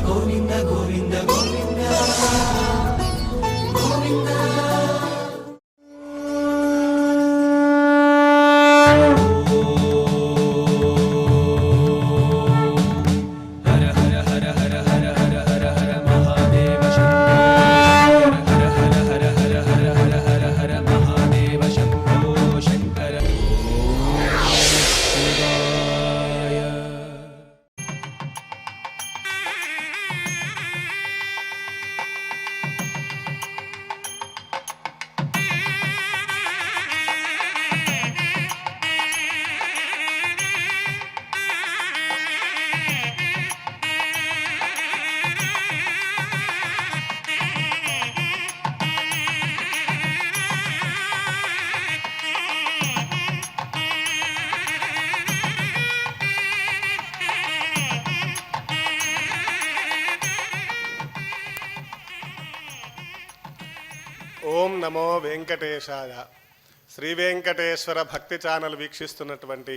గోవింద గోవింద గోవింద గోవింద ఓం నమో వెంకటేశాయ. శ్రీ వెంకటేశ్వర భక్తి ఛానల్ వీక్షిస్తున్నటువంటి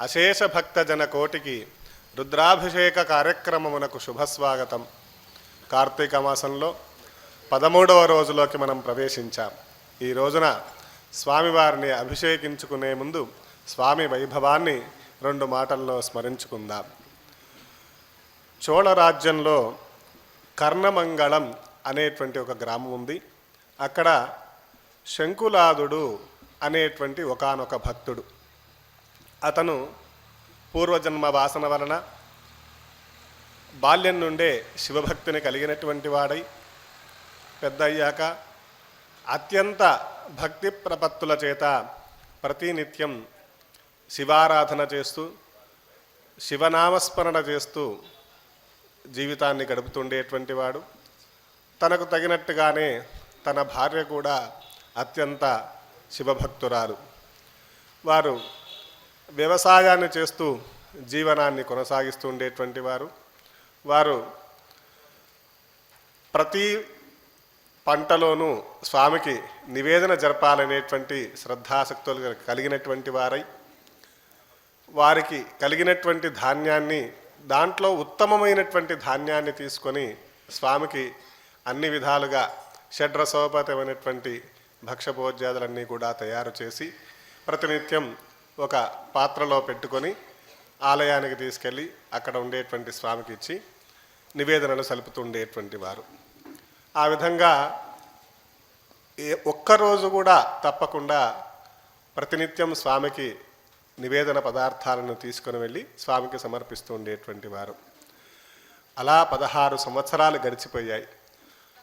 అశేష భక్తజన కోటికి రుద్రాభిషేక కార్యక్రమమునకు శుభస్వాగతం. కార్తీక మాసంలో 13వ రోజులోకి మనం ప్రవేశించాం. ఈ రోజున స్వామివారిని అభిషేకించుకునే ముందు స్వామి వైభవాన్ని 2 మాటల్లో స్మరించుకుందాం. చోళ రాజ్యంలో కర్ణమంగళం అనేటువంటి ఒక గ్రామం ఉంది. అక్కడ శంకులాదుడు అనేటువంటి ఒకానొక భక్తుడు. అతను పూర్వజన్మ వాసన వలన బాల్యం నుండే శివభక్తిని కలిగినటువంటి వాడై పెద్దయ్యాక అత్యంత భక్తి ప్రపత్తుల చేత ప్రతినిత్యం శివారాధన చేస్తూ శివనామస్మరణ చేస్తూ జీవితాన్ని గడుపుతుండేటువంటి వాడు. తనకు తగినట్టుగానే తన భార్య కూడా అత్యంత శివభక్తురాలు. వారు వ్యవసాయాన్ని చేస్తూ జీవనాన్ని కొనసాగిస్తూ ఉండేటువంటి వారు ప్రతి పంటలోనూ స్వామికి నివేదన జరపాలనేటువంటి శ్రద్ధాసక్తులు కలిగినటువంటి వారై వారికి కలిగినటువంటి ధాన్యాన్ని దాంట్లో ఉత్తమమైనటువంటి ధాన్యాన్ని తీసుకొని స్వామికి అన్ని విధాలుగా షడ్రసోపతమైనటువంటి భక్ష్యభోజ్యాదులన్నీ కూడా తయారు చేసి ప్రతినిత్యం ఒక పాత్రలో పెట్టుకొని ఆలయానికి తీసుకెళ్ళి అక్కడ ఉండేటువంటి స్వామికి ఇచ్చి నివేదనలు సలుపుతుండేటువంటి వారు. ఆ విధంగా ఒక్కరోజు కూడా తప్పకుండా ప్రతినిత్యం స్వామికి నివేదన పదార్థాలను తీసుకొని వెళ్ళి స్వామికి సమర్పిస్తూ ఉండేటువంటి వారు. అలా 16 సంవత్సరాలు గడిచిపోయాయి.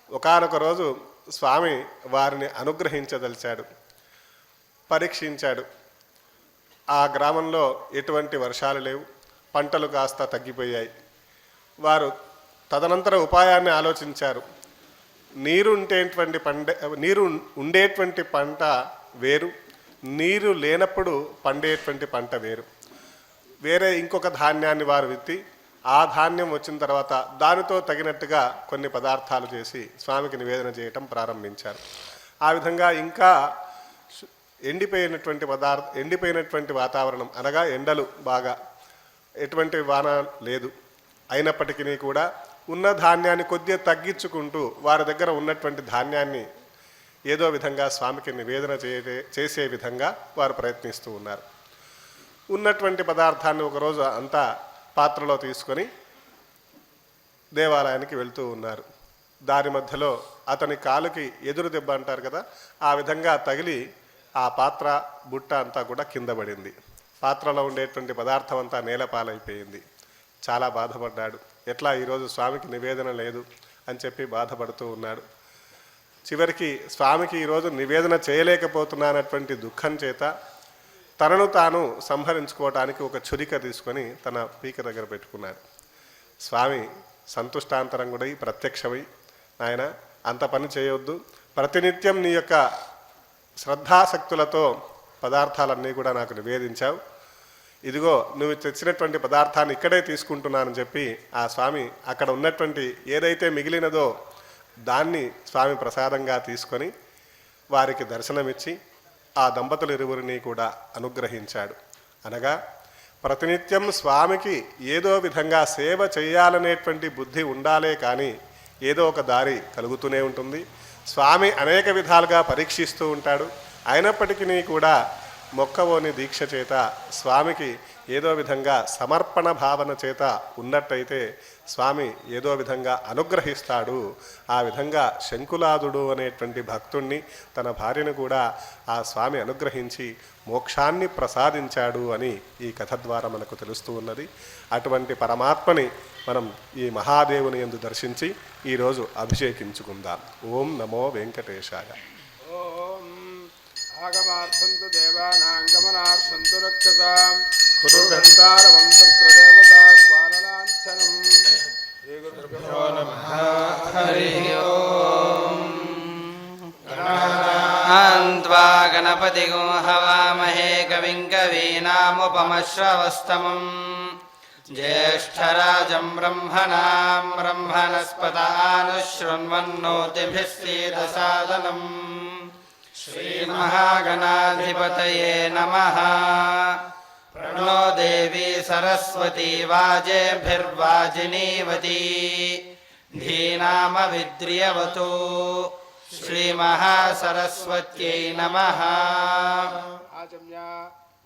ఒకానొక రోజు స్వామి వారిని అనుగ్రహించదలిచాడు, పరీక్షించాడు. ఆ గ్రామంలో ఎటువంటి వర్షాలు లేవు, పంటలు కాస్త తగ్గిపోయాయి. వారు తదనంతర ఉపాయాన్ని ఆలోచించారు. నీరు ఉండేటువంటి పంట వేరు, నీరు లేనప్పుడు పండేటువంటి పంట వేరు. వేరే ఇంకొక ధాన్యాన్ని వారు విత్తి ఆ ధాన్యం వచ్చిన తర్వాత దానితో తగినట్టుగా కొన్ని పదార్థాలు చేసి స్వామికి నివేదన చేయటం ప్రారంభించారు. ఆ విధంగా ఇంకా ఎండిపోయినటువంటి వాతావరణం అనగా ఎండలు బాగా ఎటువంటి వాన లేదు. అయినప్పటికీ కూడా ఉన్న ధాన్యాన్ని కొద్దిగా తగ్గించుకుంటూ వారి దగ్గర ఉన్నటువంటి ధాన్యాన్ని ఏదో విధంగా స్వామికి నివేదన చేసే విధంగా వారు ప్రయత్నిస్తూ ఉన్నారు. ఉన్నటువంటి పదార్థాన్ని ఒకరోజు అంతా పాత్రలో తీసుకొని దేవాలయానికి వెళ్తూ ఉన్నారు. దారి మధ్యలో అతని కాలుకి ఎదురు దెబ్బ అంటారు కదా, ఆ విధంగా తగిలి ఆ పాత్ర బుట్ట అంతా కూడా కింద పడింది. పాత్రలో ఉండేటువంటి పదార్థం అంతా నేలపాలైపోయింది. చాలా బాధపడ్డాడు. ఎట్లా ఈరోజు స్వామికి నివేదన లేదు అని చెప్పి బాధపడుతూ ఉన్నాడు. చివరికి స్వామికి ఈరోజు నివేదన చేయలేకపోతున్నానటువంటి దుఃఖం చేత తనను తాను సంహరించుకోవటానికి ఒక చురిక తీసుకొని తన పీక దగ్గర పెట్టుకున్నాడు. స్వామి సంతుష్టాంతరంగుడై ప్రత్యక్షమై, నాయన అంత పని చేయొద్దు, ప్రతినిత్యం నీ యొక్క శ్రద్ధాశక్తులతో పదార్థాలన్నీ కూడా నాకు నివేదించావు, ఇదిగో నువ్వు తెచ్చినటువంటి పదార్థాన్ని ఇక్కడే తీసుకుంటున్నానని చెప్పి ఆ స్వామి అక్కడ ఉన్నటువంటి ఏదైతే మిగిలినదో దాన్ని స్వామి ప్రసాదంగా తీసుకొని వారికి దర్శనమిచ్చి ఆ దంపతులు ఇరువురిని కూడా అనుగ్రహించాడు. అనగా ప్రతినిత్యం స్వామికి ఏదో విధంగా సేవ చేయాలనేటువంటి బుద్ధి ఉండాలే కానీ ఏదో ఒక దారి కలుగుతూనే ఉంటుంది. స్వామి అనేక విధాలుగా పరీక్షిస్తూ ఉంటాడు. అయినప్పటికీ కూడా మొక్కవోని దీక్ష చేత స్వామికి ఏదో విధంగా సమర్పణ భావన చేత ఉన్నట్టయితే స్వామి ఏదో విధంగా అనుగ్రహిస్తాడు. ఆ విధంగా శంకులాదుడు అనేటువంటి భక్తుణ్ణి తన భార్యను కూడా ఆ స్వామి అనుగ్రహించి మోక్షాన్ని ప్రసాదించాడు అని ఈ కథ ద్వారా మనకు తెలుస్తూ ఉన్నది. అటువంటి పరమాత్మని మనం ఈ మహాదేవుని యందు దర్శించి ఈరోజు అభిషేకించుకుందాం. ఓం నమో వెంకటేశాయ. ఆగమార్థంతు దేవానాంగమనార్థంతు రక్షసాం కురుగంతారవం తత్ర దేవతా స్వారలాంఛనం. శ్రీ గురుభ్యో నమః. హరి ఓం. గణాన్త్వా గణపతిగం హవామహే కవిం కవీనాముపమశ్రవస్తమం జ్యేష్ఠరాజం బ్రహ్మణాం బ్రహ్మణస్పదానుశృణ్వన్నోతిభిः सीदसादनं. श्रीमहागणाधिपतये नमः. प्रणो देवी सरस्वती वाजेभिर्वाजिनीवती धीनामविद्रियवतु. श्रीमहासरस्वत्यै नमः. आचम्य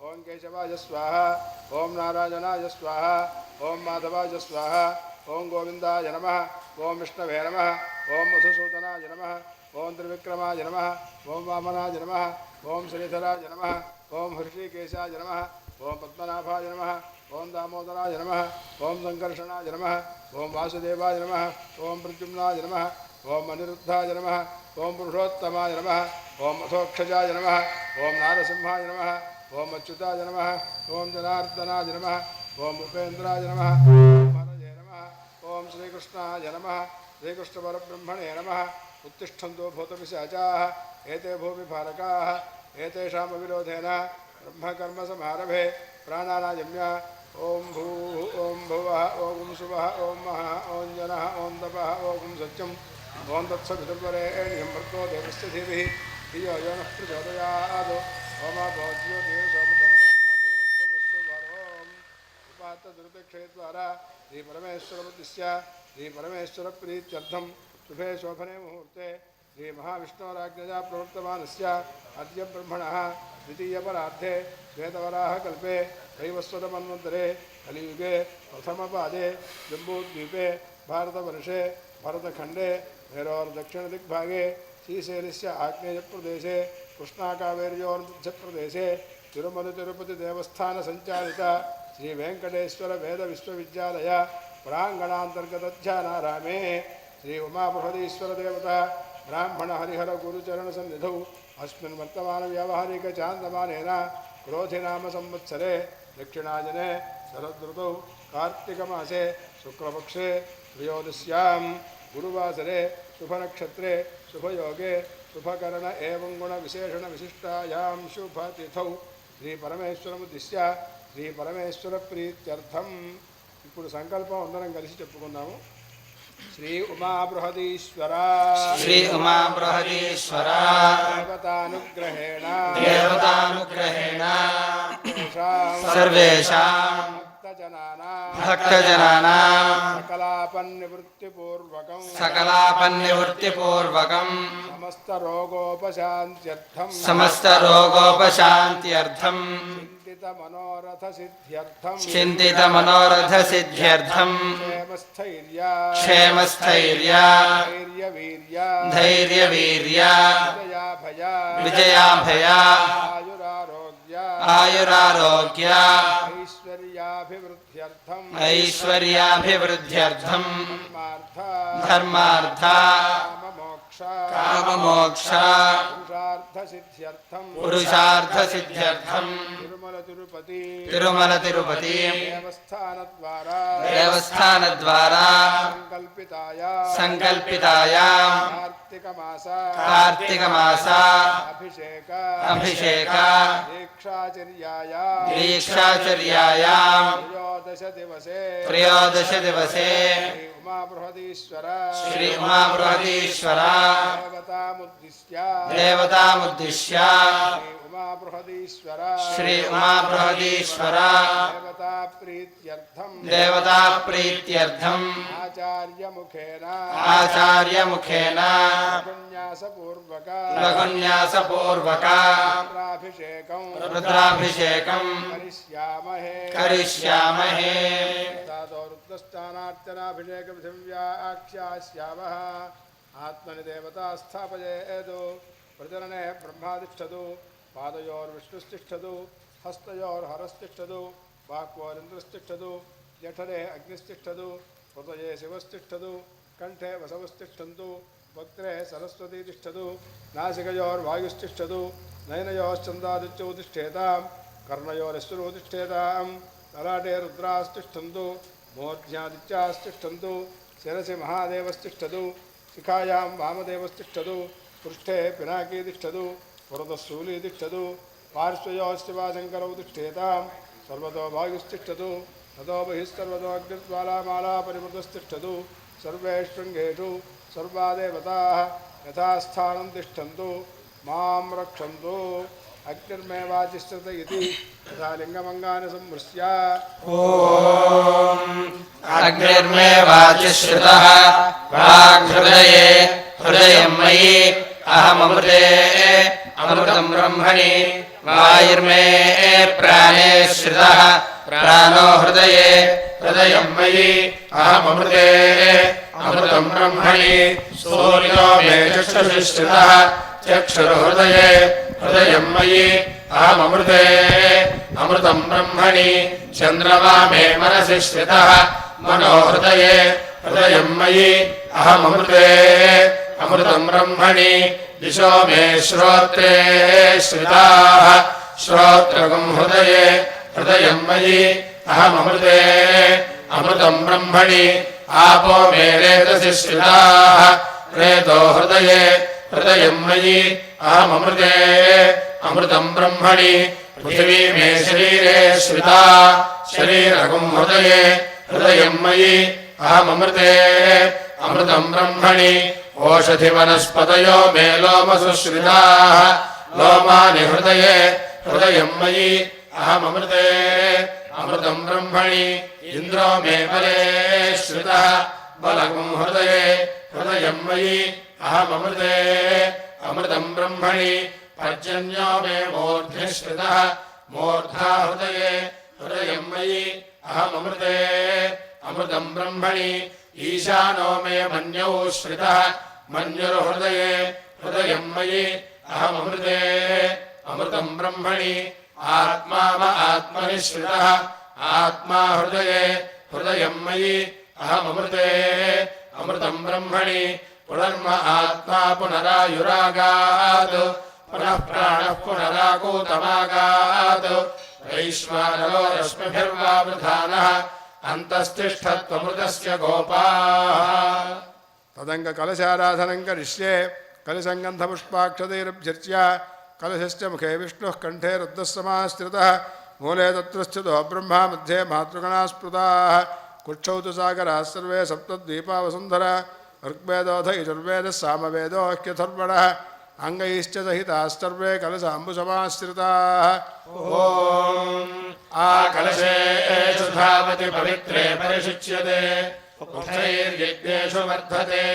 ओं केशवाय स्वाहा, ओं नारायणाय स्वाहा, ओं माधवाय स्वाहा, ओं गोविंदाय नमः, ओं विष्णवे नमः, ओं मधुसूदनाय नमः, ओं त्रिविक्रमाय नमः, ओं वामनाय नमः, ओं श्रीधराय नमः, ओं हृषिकेशाय नमः, ओं पद्मनाभाय नमः, ओं दामोदराय नमः, ओं संकर्षणाय नमः, ओं वासुदेवाय नमः, ओं प्रद्युम्नाय नमः, ओं अनिरुद्धाय नमः, ओं पुरुषोत्तमाय नमः, ओं अथोक्षजाय नमः, ओं नारसिंहाय नमः, ओं अच्युताय नमः, ओं जनार्दनाय नमः, ओं उपेन्द्राय नमः, ओं हरये नमः, ओं श्रीकृष्णाय नमः, श्रीकृष्णपरब्रह्मणे नमः. उत्तिष्ठन्तो भूतपिशाचाः एते भूमिभारकाः एतेषामविरोधेन ब्रह्मकर्मसमारभे प्राणानायम्य. ओं भूः ओं भुवः ओं सुवः ओं महः ओं जनः ओं तपः ओं सत्यम् ओं तत्सवितुर्वरेण्यं भर्गो देवस्य धीमहि धियो यो नः प्रचोदयात्. ओमापोज्योतिर्सोमतं ब्रह्मभूर्भुवस्सुवरोम्. उपात्तदुर्भिक्षयद्वारा श्रीपरमेश्वरमुद्दिश्य श्रीपरमेश्वरप्रीत्यर्थं शुभे शोभने मुहूर्ते श्रीमहाविष्णोराज्ञया प्रवर्तमानस्य अद्य ब्रह्मणः द्वितीयपरार्धे श्वेतवराहकल्पे दैवस्वतमन्वन्तरे कलियुगे प्रथमपादे जम्बूद्वीपे भारतवर्षे भरतखण्डे मेरोर्दक्षिणदिग्भागे श्रीशैलस्य आग्नेयप्रदेशे कृष्णाकावेर्योर्मध्यप्रदेशे तिरुमलतिरुपतिदेवस्थानसञ्चालित श्रीवेङ्कटेश्वरवेदविश्वविद्यालय प्राङ्गणान्तर्गतध्यानारामे श्री उमाबृहदीश्वरदेवता ब्राह्मण हरिहर गुरुचरणसन्निधौ अस्मिन् वर्तमानव्यावहारिकचान्दमानेन क्रोधिनाम संवत्सरे दक्षिणायने शरदृतौ कार्तिकमासे शुक्लपक्षे त्रयोदश्यां गुरुवासरे शुभनक्षत्रे शुभयोगे शुभकरण एवं गुणविशेषणविशिष्टायां शुभतिथौ श्रीपरमेश्वरमुद्दिश्य श्रीपरमेश्वरप्रीत्यर्थं. ఇప్పుడు సంకల్పం అందరం కలిసి చెప్పుకుందాము. श्री उमा बृहदीश्वर श्री उमा बृहदीश्वर देवतानुग्रहेण सर्वेषां भक्तजनानां सकलापन्निवृत्तिपूर्वकं समस्तरोगोपशान्त्यर्थं चिन्तितमनोरथसिद्ध्यर्थं क्षेमस्थैर्य धैर्यवीर्य विजयाभय आयुरारोग्य ऐश्वर्याभिवृद्ध्यर्थं धर्मार्थ काममोक्ष पुरुषार्थसिद्ध्यर्थं तिरुमल तिरुपति देवस्थानद्वारा संकल्पितायां कार्तिकमास अभिषेक दीक्षाचर्यायां त्रयोदश दिवसे श्री उमा बृहदीश्वर देवतामुद्दिश्य उमाबृहदीश्वर श्री उमाबृहदीश्वर देवताप्रीत्यर्थम् आचार्यमुखेन लघुन्यासपूर्वक रुद्राभिषेकम् करिष्यामहे रुद्रस्थानार्चनाभिषेकपृथिव्याख्यास्यामः आत्मनि देवता स्थापयेत् प्रजनने ब्रह्मातिष्ठतु पादयोर्विष्णुस्तिष्ठतु हस्तयोर्हरस्तिष्ठतु वाक्वोरिन्द्रस्तिष्ठतु जठरे अग्निस्तिष्ठतु हृदये शिवस्तिष्ठतु कण्ठे वसवस्तिष्ठन्तु वक्त्रे सरस्वती तिष्ठतु नासिकयोर्वायुस्तिष्ठतु नयनयोश्चन्दादित्यौ तिष्ठेतां कर्णयोरश्वरो तिष्ठेतां ललाटे रुद्रास्तिष्ठन्तु मूर्ध्यादित्यास्तिष्ठन्तु शिरसि महादेवस्तिष्ठतु शिखायां वामदेवस्तिष्ठतु पृष्ठे पिनाकी तिष्ठतु पुरतः शूली तिष्ठतु पार्श्वयोश्चिवाशङ्करौ तिष्ठेतां सर्वतो वायुस्तिष्ठतु ततो बहिस्सर्वतो अग्निज्वालामाला परिवृतस्तिष्ठतु सर्वे शृङ्गेषु सर्वा देवताः यथास्थानं तिष्ठन्तु मां रक्षन्तु अग्निर्मेवाचिष्ठत इति यथा लिङ्गमङ्गानि संहृष्य अग्निर्मेवाचिश्रितः वाग्हृदये हृदयं मयि अहममृते अमृतं ब्रह्मणि वायुर्मे प्राणे श्रितः प्राणो हृदये हृदयं मयि अहममृते अमृतं ब्रह्मणि सूर्यो मे चक्षुषि श्रितः चक्षुर्हृदये हृदयं मयि अहममृते अमृतं ब्रह्मणि चन्द्रमा मे मनसि श्रितः मनो हृदये हृदयं मयि अहममृते अमृतं ब्रह्मणि दिशो मे श्रोत्रे श्रिताः श्रोत्रगं हृदये हृदयं मयि अहममृते अमृतं ब्रह्मणि आपो मे रेतसि श्रिताः रेतो हृदये हृदयं मयि अहममृते अमृतं ब्रह्मणि पृथिवी मे शरीरे श्रिता शरीरगं हृदये हृदयं मयि अहममृते अमृतं ब्रह्मणि ओषधिवनस्पतयो मे लोमसु श्रिताः लोमानि हृदये हृदयं मयि अहममृते अमृतं ब्रह्मणि इन्द्रो मे बले श्रितः बलगं हृदये हृदयं मयि अहममृते अमृतं ब्रह्मणि पर्जन्यो मे मूर्ध्नि श्रितः मूर्धा हृदये हृदयं मयि अहममृते अमृतं ब्रह्मणि ईशानो मे मन्यौ श्रितः मन्युर्हृदये हृदयं मयि अहममृते अमृतं ब्रह्मणि आत्मा आत्मनि श्रितः आत्मा हृदये हृदयं मयि अहममृते अमृतं ब्रह्मणि पुनर्म आत्मा पुनरायुरागात् पुनः प्राणः पुनराकूतमागात् वैश्वानरो रश्मिभिर्वावृधानः अन्तस्तिष्ठत्वमृतस्य गोपाः तदङ्गकलशाराधनं करिष्ये कलशङ्गन्धपुष्पाक्षतैरभ्यर्च्य कलशस्य मुखे विष्णुः कण्ठे रुद्रः समाश्रितः मूले तत्र स्थितो ब्रह्मा मध्ये मातृगणाः स्मृताः कुक्षौ तु सागराः सर्वे सप्तद्वीपा वसुन्धरा ऋग्वेदोऽथ यजुर्वेदः सामवेदोऽह्यथर्वणः अङ्गैश्च सहिताः सर्वे कलशाम्बुसमाश्रिताः ॐ आकलशेषु धावति पवित्रे परिशुच्यते उक्थैर्यज्ञेषु वर्धते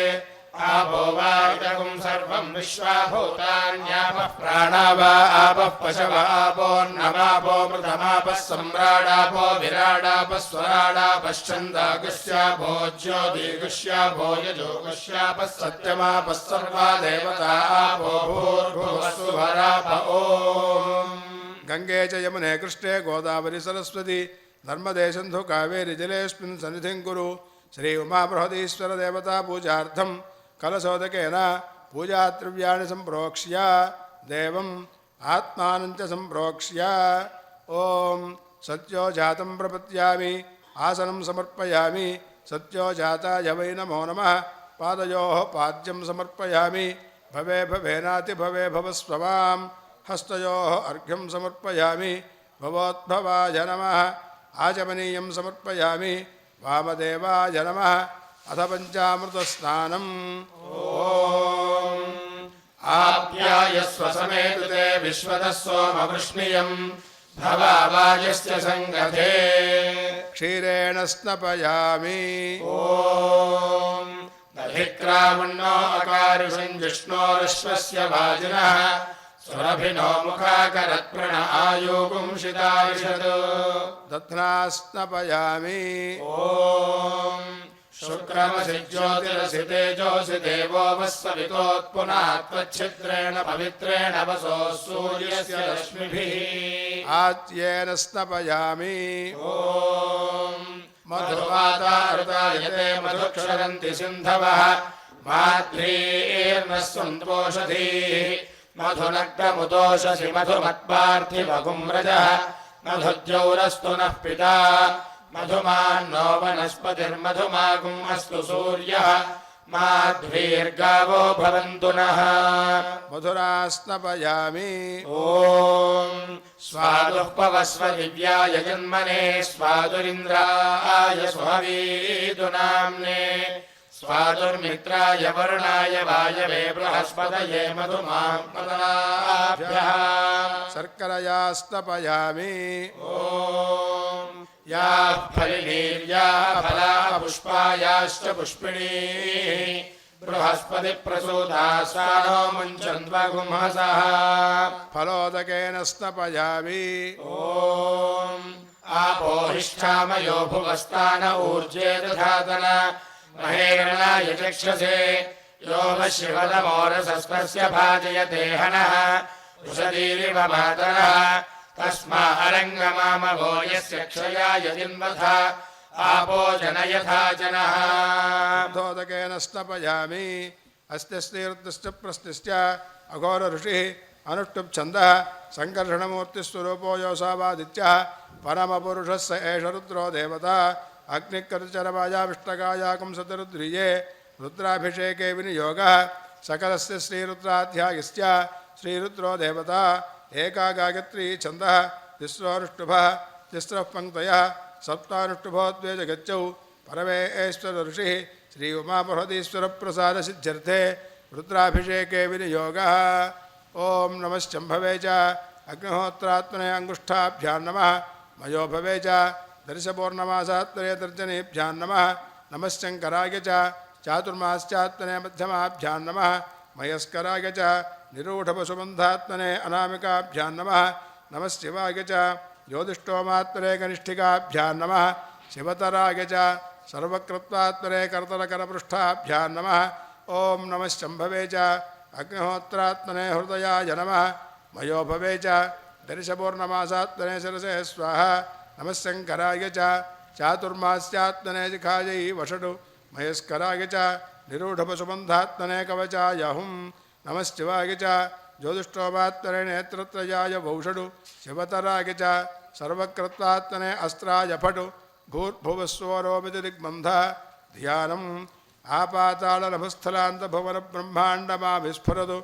आपो वा इदगुं सर्वं विश्वाभूतान्यापः प्राणा वा आपः पशव आपोऽन्नमापो मृतमापः सम्राडापो विराडापः स्वराडापश्चन्दागुष्यापो ज्योतिगुष्यापो यजोगुष्यापः सत्यमापः सर्वा देवता आपो भूर्भुवस्सुवराप ॐ गंगे च यमुने कृष्णे गोदावरी सरस्वती नर्मदे सिन्धु कावेरी जलेऽस्मिन् सन्निधिं कुरु श्री उमाबृहदीश्वर देवता पूजार्थं कलशोदकेन पूजाद्रव्याणि सम्प्रोक्ष्य देवम् आत्मानं च सम्प्रोक्ष्य ॐ सत्यो जातं प्रपद्यामि आसनं समर्पयामि सत्यो जाताय वै नमो नमः पादयोः पाद्यं समर्पयामि भवे भवेनाति भवे भवस्वमां हस्तयोः अर्घ्यं समर्पयामि भवोद्भवाय नमः आचमनीयं समर्पयामि वामदेवाय नमः अथ पञ्चामृतस्नानम् ॐ आप्यायस्व समेतु ते विश्वतः सोमवृष्णियम् भवावायस्य सङ्गते क्षीरेण स्नपयामि ॐ दधिक्रामण्यो अकारिषम् विष्णोरश्वस्य वाजिनः सुरभिनो मुखाकरत्प्रण आयुगुंशिताविशत् दध्ना स्नपयामि ॐ शुक्रमसि ज्योतिरसि तेजोऽसि देवो वस्सवितोत्पुनः त्वच्छिद्रेण पवित्रेण वसो सूर्यस्य रश्मिभिः आज्येन स्नपयामि ॐ मधुवातारुतायते मधुक्षरन्ति सिन्धवः माध्वीर्नः सन्तोषधीः मधुनग्नमुदोषसि मधुमत्पार्थिवगुम्रजः मधुद्यौरस्तु नः पिता मधुमान्नो वनस्पतिर्मधुमागुम् अस्तु सूर्यः माध्वीर्गावो भवन्तु नः मधुरा स्नपयामि ॐ स्वादुः पवस्व दिव्याय जन्मने स्वादुरिन्द्राय सुहवीदुनाम्ने स्वादुर्मित्राय वरुणाय वायवे बृहस्पतये मधुमात्मदाभ्यः शर्करया स्नपयामि ॐ याः फलिनीर्याः फलाः पुष्पायाश्च पुष्पिणीः बृहस्पतिप्रसूताः सानो मुञ्चन्त्वगुंहसः फलोदकेन स्नपयामि ॐ आपोहिष्ठामयो भुवस्तान ऊर्जे दधातन महेरणाय चक्षसे यो वशिवदमोरसस्तस्य भाजयते हनः वृषदीरिव मातरः तस्मा अरङ्गमामवो यस्य क्षयाय जिन्वथ आपो जनयथा जनः दोदकेन स्नपयामि अस्ति स्त्रीरुद्रश्च प्रस्तिश्च अघोर ऋषिः अनुष्टुप् छन्दः सङ्कर्षणमूर्तिस्वरूपो योऽसावादित्यः परमपुरुषः स एष रुद्रो देवता अग्निकर्चरमायाविष्टकायाकुंसतरुद्रिये रुद्राभिषेके विनियोगः सकलस्य श्रीरुद्राध्यायश्च श्रीरुद्रो देवता एका गायत्री छन्दः तिस्रोऽनुष्टुभः तिस्रः पङ्क्तयः सप्तानुष्टुभो द्वे जगच्चौ परमेश्वर ऋषिः श्री उमापहृतीश्वरप्रसादसिद्ध्यर्थे रुद्राभिषेके विनियोगः ॐ नमश्चम्भवे च अग्निहोत्रात्मने अङ्गुष्ठाभ्यां नमः मयोभवे च दर्शपूर्णमासात्मने तर्जनीभ्यां नमः नमश्चङ्कराय च चातुर्मास्यात्मने मध्यमाभ्यां नमः मयस्कराय च निरूढपशुबन्धात्मने अनामिकाभ्यां नमः नमः शिवाय च ज्योतिष्टोमात्मने कनिष्ठिकाभ्यां नमः शिवतराय च सर्वकृत्वात्मने करतलकरपृष्ठाभ्यां नमः ॐ नमः शम्भवे च अग्निहोत्रात्मने हृदयाय नमः मयोभवे च दर्शपूर्णमासात्मने शिरसे स्वाहा नमः शङ्कराय च चातुर्मास्यात्मने जिखायै वषडु मयस्कराय च निरूढपशुबन्धात्मने कवचाय हुं नमः शिवाय च ज्योतिष्टोमात्मने नेत्रत्रयाय वौषडु शिवतराय च सर्वकृत्वात्मने अस्त्राय फटु भूर्भुवस्वरोमिति दिग्बन्धः ध्यानम् आपातालनभस्थलान्तभुवनब्रह्माण्डमाभिस्फुरतु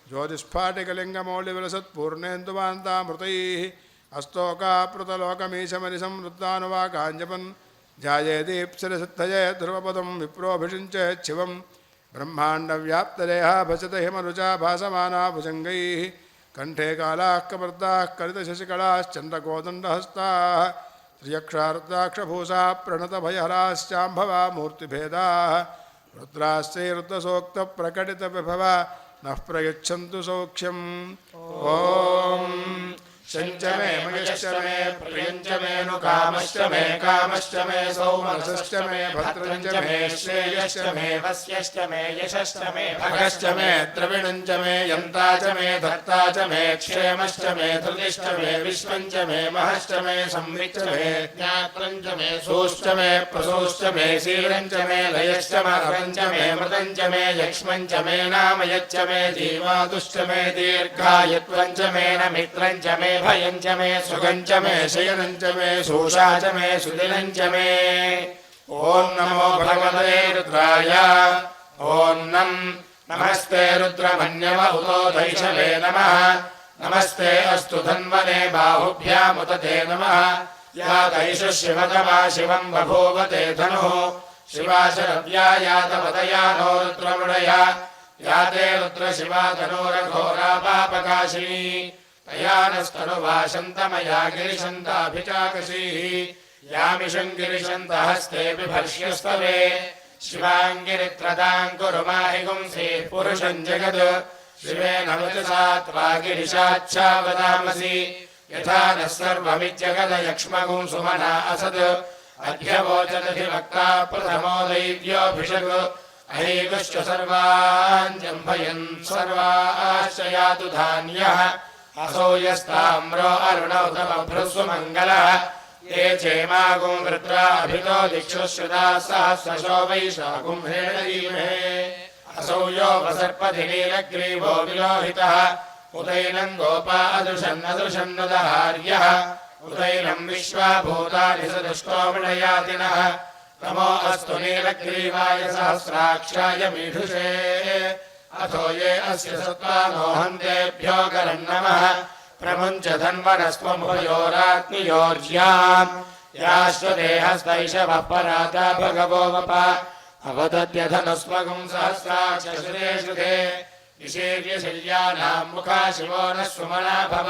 ज्योतिस्फाटिकलिङ्गमौलिविलसत्पूर्णेन्दुवान्तामृतैः अस्तोकाप्लुतलोकमीशमनिशं रुद्धानुवाकाञ्जपन् ध्यायेदीप्सिरसिद्धये ध्रुवपदं विप्रोभिषिञ्चेच्छिवं ब्रह्माण्डव्याप्तदेहा भजत हिमरुचा भासमाना भुजङ्गैः कण्ठे कालाः कपर्दाः कलितशशिकलाश्चन्द्रकोदण्डहस्ताः त्र्यक्षारुद्राक्षभूषा प्रणतभयहराश्चाम्भवा मूर्तिभेदाः रुद्राश्चैरुद्रसोक्तप्रकटितविभवा नः प्रयच्छन्तु सौख्यम् ॐ शञ्च मे मयश्च मे प्रियञ्च मे नु कामश्च मे सौमनसश्च मे भद्रञ्च मे श्रेयश्च मे वस्यश्च मे यशश्च मे भगश्च मे द्रविणञ्च मे यन्ता च मे धर्ता च मे क्षेमश्च मे धृतिश्च मे विश्वञ्च मे महश्च मे संविच्च मे ज्ञात्रञ्च मे सोश्च मे प्रसोश्च मे शीलञ्च मे लयश्च मरञ्च मे मृतञ्च मे यक्ष्मञ्च मे नामयच्च मे जीवादुश्च मे दीर्घायत्वञ्च मे न मित्रञ्च मे भयञ्च मे सुगञ्च मे शयनञ्च मे शोषा च मे सुदिनञ्च मे ॐ नमो भगवते रुद्राय ॐ नमस्ते रुद्रमन्यव उतो दैशवे नमः नमस्ते अस्तु धन्वने बाहुभ्यामुत ते नमः या दैशः शिवतमा शिवं बभूव ते धनुः शिवा शरव्या यातवदया नो रुद्रमृडया या ते रुद्रशिवा तनोरघोरा पापकाशिनी तया नस्तनुवाशन्तमया गिरिशन्ताभिचाकशीः यामिषं गिरिशन्तहस्ते बिभर्ष्यस्तवे शिवाङ्गिरित्रदां कुरु माहि गुंसेः पुरुषं जगत् शिवेन वचसा त्वा गिरिशाच्छा वदामसि यथा नः सर्वमिज्जगदयक्ष्मगुं सुमना असत् अध्यवोचदधिवक्ता प्रथमो दैव्योऽभिषक् अहेगुश्च सर्वान् जम्भयन् सर्वाश्च यातु धान्यः असौ यस्ताम्रो अरुणौ तमभ्रुस्व मङ्गलः ये चेमागुं वृत्रा अभितो दिक्षु श्रुता सहस्रशो वैशाखुं हेणीमहे असौ यो वसर्पधिनीलग्रीवो विलोहितः उदैनं गोपा अदृशन्नदृशन्नदहार्यः उदैनं विश्वाभूतानि सदुष्टो विनयातिनः नमो अस्तु नीलग्रीवाय सहस्राक्षाय मीढुषे अथो ये अस्य सत्त्वानो हन्तेभ्यो करं नमः प्रमुञ्च धन्वनस्त्वमुभयोरात्मयोर्ज्याम् याश्वदेहस्तैषवः पराता भगवो वप अवदत्यधनुस्वगुं सहस्राक्षश्रुते श्रुते निषेव्यशल्यानां मुखा शिवो नः सुमना भव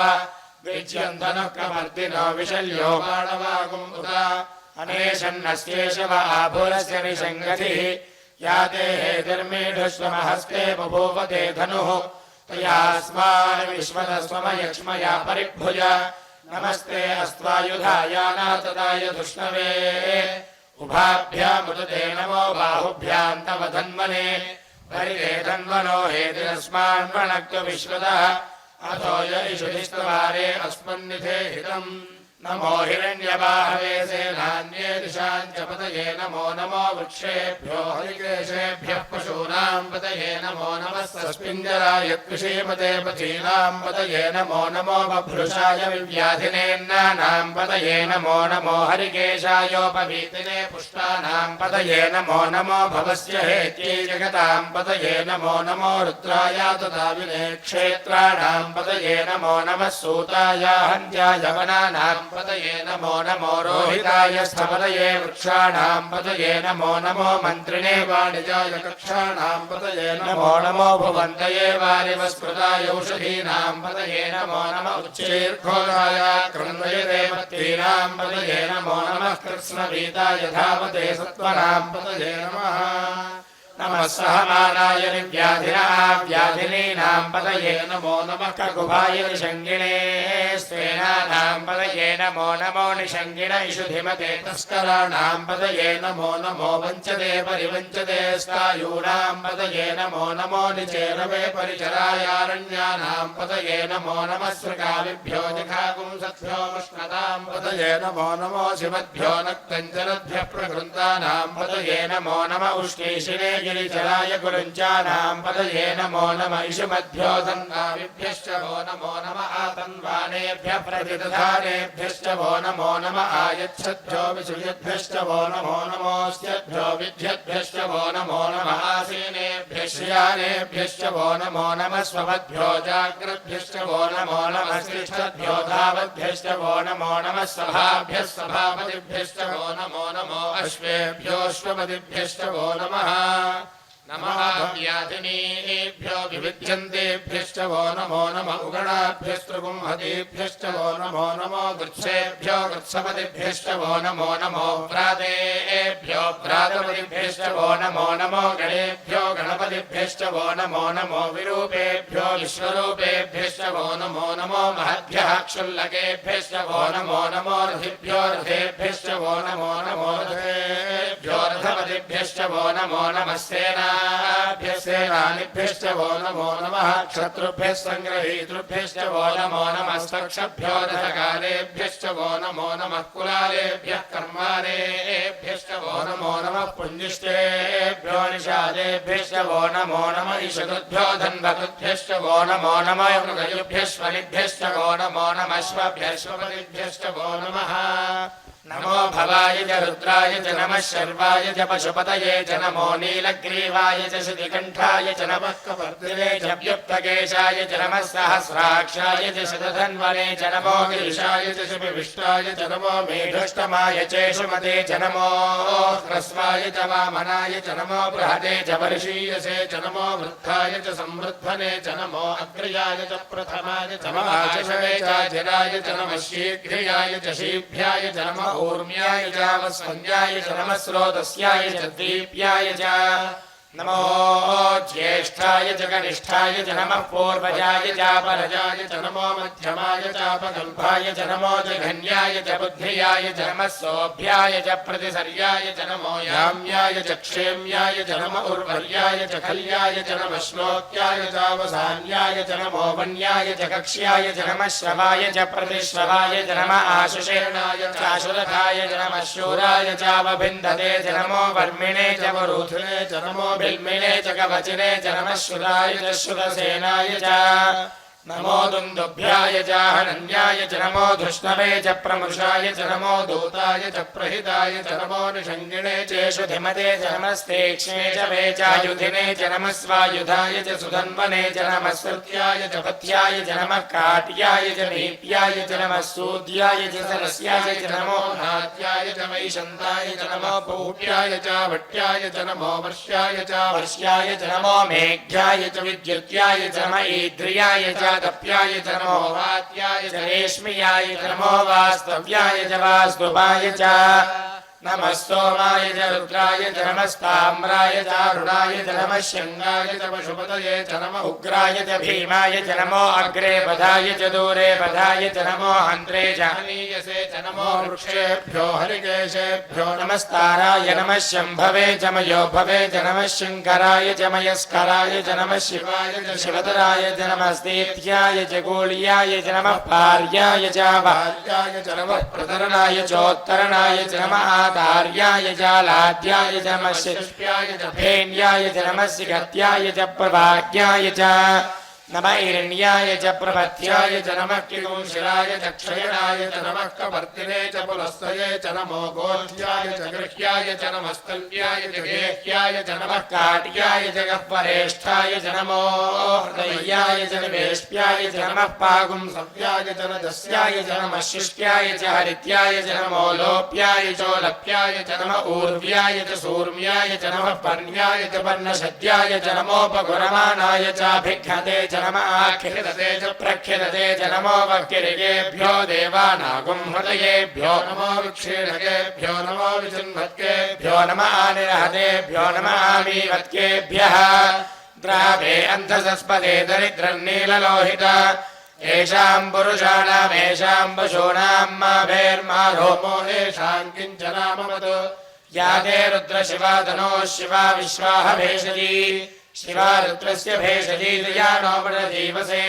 विज्यं धनुः कमर्दिनो विशल्यो बाणवागुम् उत अनेशन्नस्येषव आभुरस्य निषङ्गतिः या ते हेतिर्मीढुष्वमहस्ते बभूव ते धनुः तयास्मान् विश्वतस्वमयक्ष्मया परिभुज नमस्ते अस्त्वायुधायानातदाय धुष्णवे उभाभ्यामुदते नमो बाहुभ्यां तव धन्वने परिते धन्वनो हेतिरस्मान् वणक्तु विश्वतः अथो य इषुधिस्तवारे अस्मन्निधे हितम् नमो हिरण्यबाहवे सेनान्ये दिशां च पतये नमो नमो वृक्षेभ्यो हरिकेशेभ्यः पशूनां पतये नमो नमः सस्पिञ्जराय कृषीमते पथीनां पतये नमो नमो बभ्रुषाय विव्याधिनेन्नानां पतये नमो नमो हरिकेशायोपवीतिने पुष्टानां पतये नमो नमो भवस्य हेत्यै जगतां पतये नमो नमो रुद्राय तदाविने क्षेत्राणां पतये नमो नमः सूताय हन्त्याय वनानां पतये नमो नमो रोहिताय स्थपतये वृक्षाणां पतये नमो नमो मन्त्रिणे वाणिजाय कक्षाणां पतये नमो नमो भुवन्तये वारिवस्कृताय औषधीनां पतये नमो नमः उच्चैर्घोराय क्रन्दयते मत्तीनां पतये नमो नमः कृत्स्नवीताय धावते सत्त्वनां पतये नमः नमः सहमानाय व्याधिनीनां पतये नमो नमः ककुभाय निषङ्गिणे स्वेनानां पतये नमो नमो निषङ्गिण इषुधिमते तस्कराणां पतये नमो नमो वञ्चते परिवञ्चते स्तायूनां पतये नमो नमो निचेरवे परिचरायारण्यानां पतये नमो नमः सृगाविभ्यो जघागुंसद्भ्यो मुष्णतां पतये नमो नमो शिवद्भ्यो नक्तञ्जलद्भ्यः प्रकृन्तानां पतये नमो नमः उष्णीषिणे गिरिजलाय गुरुञ्चानां पतये नमो नमः इषुमद्भ्यो धन्वाविभ्यश्च वो नमो नमः आतन्वानेभ्यः प्रतिदधानेभ्यश्च वो नमो नमः आयच्छद्भ्यो विसुयद्भ्यश्च वो नमो नमोऽस्त्यद्भ्यो विद्यद्भ्यश्च वो नमो नमः आसीनेभ्यः श्रियानेभ्यश्च वो नमो नमः स्वपद्भ्यो जाग्रद्भ्यश्च वो नमो नमः श्रेष्ठद्भ्यो धावद्भ्यश्च वो नमो नमः सभाभ्यः सभापतिभ्यश्च वो नमो नमो अश्वेभ्योऽश्वपतिभ्यश्च वो नमः नमः व्याधिनीभ्यो विविध्यन्तेभ्यश्च वो नमो नमः उगणाभ्यस्तृगुंहतीभ्यश्च वो नमो नमो गृत्सेभ्यो गृत्सपतिभ्यश्च वो नमो नमो व्रातेभ्यो व्रातपतिभ्यश्च वो नमो नमो गणेभ्यो गणपतिभ्यश्च वो नमो नमो विरूपेभ्यो विश्वरूपेभ्यश्च वो नमो नमो महद्भ्यः क्षुल्लकेभ्यश्च वो नमो नमो रथिभ्यो रथेभ्यश्च वो नमो नमो रथेभ्यो रथपतिभ्यश्च वो नमो नमः सेनानिभ्यश्च वो नमो नमः क्षत्रुभ्यः सङ्ग्रहीतृभ्यश्च वो नमो नमः स्तक्षभ्यो रथकालेभ्यश्च वो नमो नमः कुलालेभ्यः कर्मारेभ्यश्च वो नमो नमः पुञ्जिष्टेभ्यो निषादेभ्यश्च वो नमो नमः ईशकृभ्यो धन्वकृभ्यश्च वो नमो नमः मृगयुभ्यः स्वनिभ्यश्च वो नमो नमः श्वभ्यः श्वपतिभ्यश्च वो नमः नमो भवाय च रुद्राय च नमः शर्वाय च पशुपतये च नमो नीलग्रीवाय च श्रुतिकण्ठाय च नमः कपर्दिने च व्युक्तकेशाय च नमः सहस्राक्षाय च शतधन्वने च नमो गिरिशाय च शुभिविष्टाय च नमो मेढुष्टमाय चेषुमते च नमो ह्रस्वाय च वामनाय च नमो बृहते च वर्षीयसे च नमो वृद्धाय च संवृद्धने च नमो अग्रयाय च प्रथमाय च नमः आचषवे च जराय च नमः शीघ्रियाय च शीभ्याय च नमः ऊर्म्याय च वस्वन्याय च नमः स्रोतस्याय च दीप्याय च नमो ज्येष्ठाय च कनिष्ठाय च नमः पूर्वजाय च परजाय च नमो मध्यमाय च अपगल्भाय च नमो जघन्याय च बुद्धियाय च नमः सोऽभ्याय च प्रतिसर्याय च नमो याम्याय च क्षेम्याय च नमः उर्वर्याय च खल्याय च नमः श्लोक्याय च अवसान्याय च नमो वन्याय च कक्ष्याय च नमः श्रवाय च प्रतिश्रवाय च नमः आशुषेणाय च आशुरथाय च नमः शूराय च अवभिन्दते च नमो वर्मिणे च वरुधुने च नमो बिल्मिने च कवचिने च नमः शुराय च शुरसेनाय च नमो दुन्दुभ्याय च हनन्याय च नमो धृष्णवे च प्रमृषाय च नमो दूताय च प्रहिताय च नमो निषङ्गिणे चेषु धिमते च नमस्तेक्ष्णे च वेचायुधिने च नमः स्वायुधाय च सुधन्वने च नमः श्रुत्याय च पथ्याय च नमः काट्याय च नीप्याय च नमः सूद्याय च सरस्याय च नमो नाट्याय च वैशन्ताय च नमो भूप्याय च वट्याय च नमो वर्ष्याय च नमो मेघ्याय च विद्युत्याय च नमः ईद्रियाय च तप्याय च नमो वात्याय च रेश्म्याय च नमो वास्तव्याय च वास्तुपाय च नमः सोमाय च रुद्राय च नमस्ताम्राय च अरुणाय च नमः शङ्गाय च पशुपतये च नमः उग्राय च भीमाय च नमो अग्रे पदाय च दूरे पदाय च नमो हन्त्रे च हनीयसे च नमो वृक्षेभ्यो हरिकेशेभ्यो नमस्ताराय नमः शम्भवे च मयोभवे च नमः शङ्कराय च मयस्कराय च नमः शिवाय च शिवतराय च नमस्तेत्याय च गोल्याय च नमः पार्याय च भार्याय च नमः प्रतरणाय चोत्तरणाय च नमः आधार्याय च लाद्याय च नमः शिष्प्याय च फेन्याय च नमः सिगत्याय च प्रभाग्याय च नमः हिरण्याय च प्रपथ्याय च नमः किंशिलाय च क्षयणाय च नमः कपर्दिने च पुलस्तये च नमो गोष्ठ्याय च गृह्याय च नमः स्तल्प्याय च गेह्याय च नमः काट्याय च गह्वरेष्ठाय च नमो हृदयाय च निवेश्याय च नमः पागुंसव्याय च नदस्याय च नमः शिष्ट्याय च हरित्याय च नमो लोप्याय चोलप्याय च नमः ऊर्व्याय च सूर्म्याय च नमः पर्ण्याय च पर्णशद्याय च नमोपगुरमाणाय च भिघ्नते च नमः आख्यते च प्रख्यते च नमो वक्किरिकेभ्यो देवानागुं हृदयेभ्यो नमो विक्षीणकेभ्यो नमो विचिन्वत्केभ्यो नमः आनिरहतेभ्यो नमः आमीवत्केभ्यः द्रावे अन्धसस्पदे दरिद्रन्नीललोहित येषाम् पुरुषाणाम् येषाम् पशूनाम् माभेर्मारोमो येषाम् किञ्चनामवत् या ते रुद्रशिवा तनोः शिवा विश्वाह भेषजी शिवा रुद्रस्य भेषजी दयानो वृषजीवसे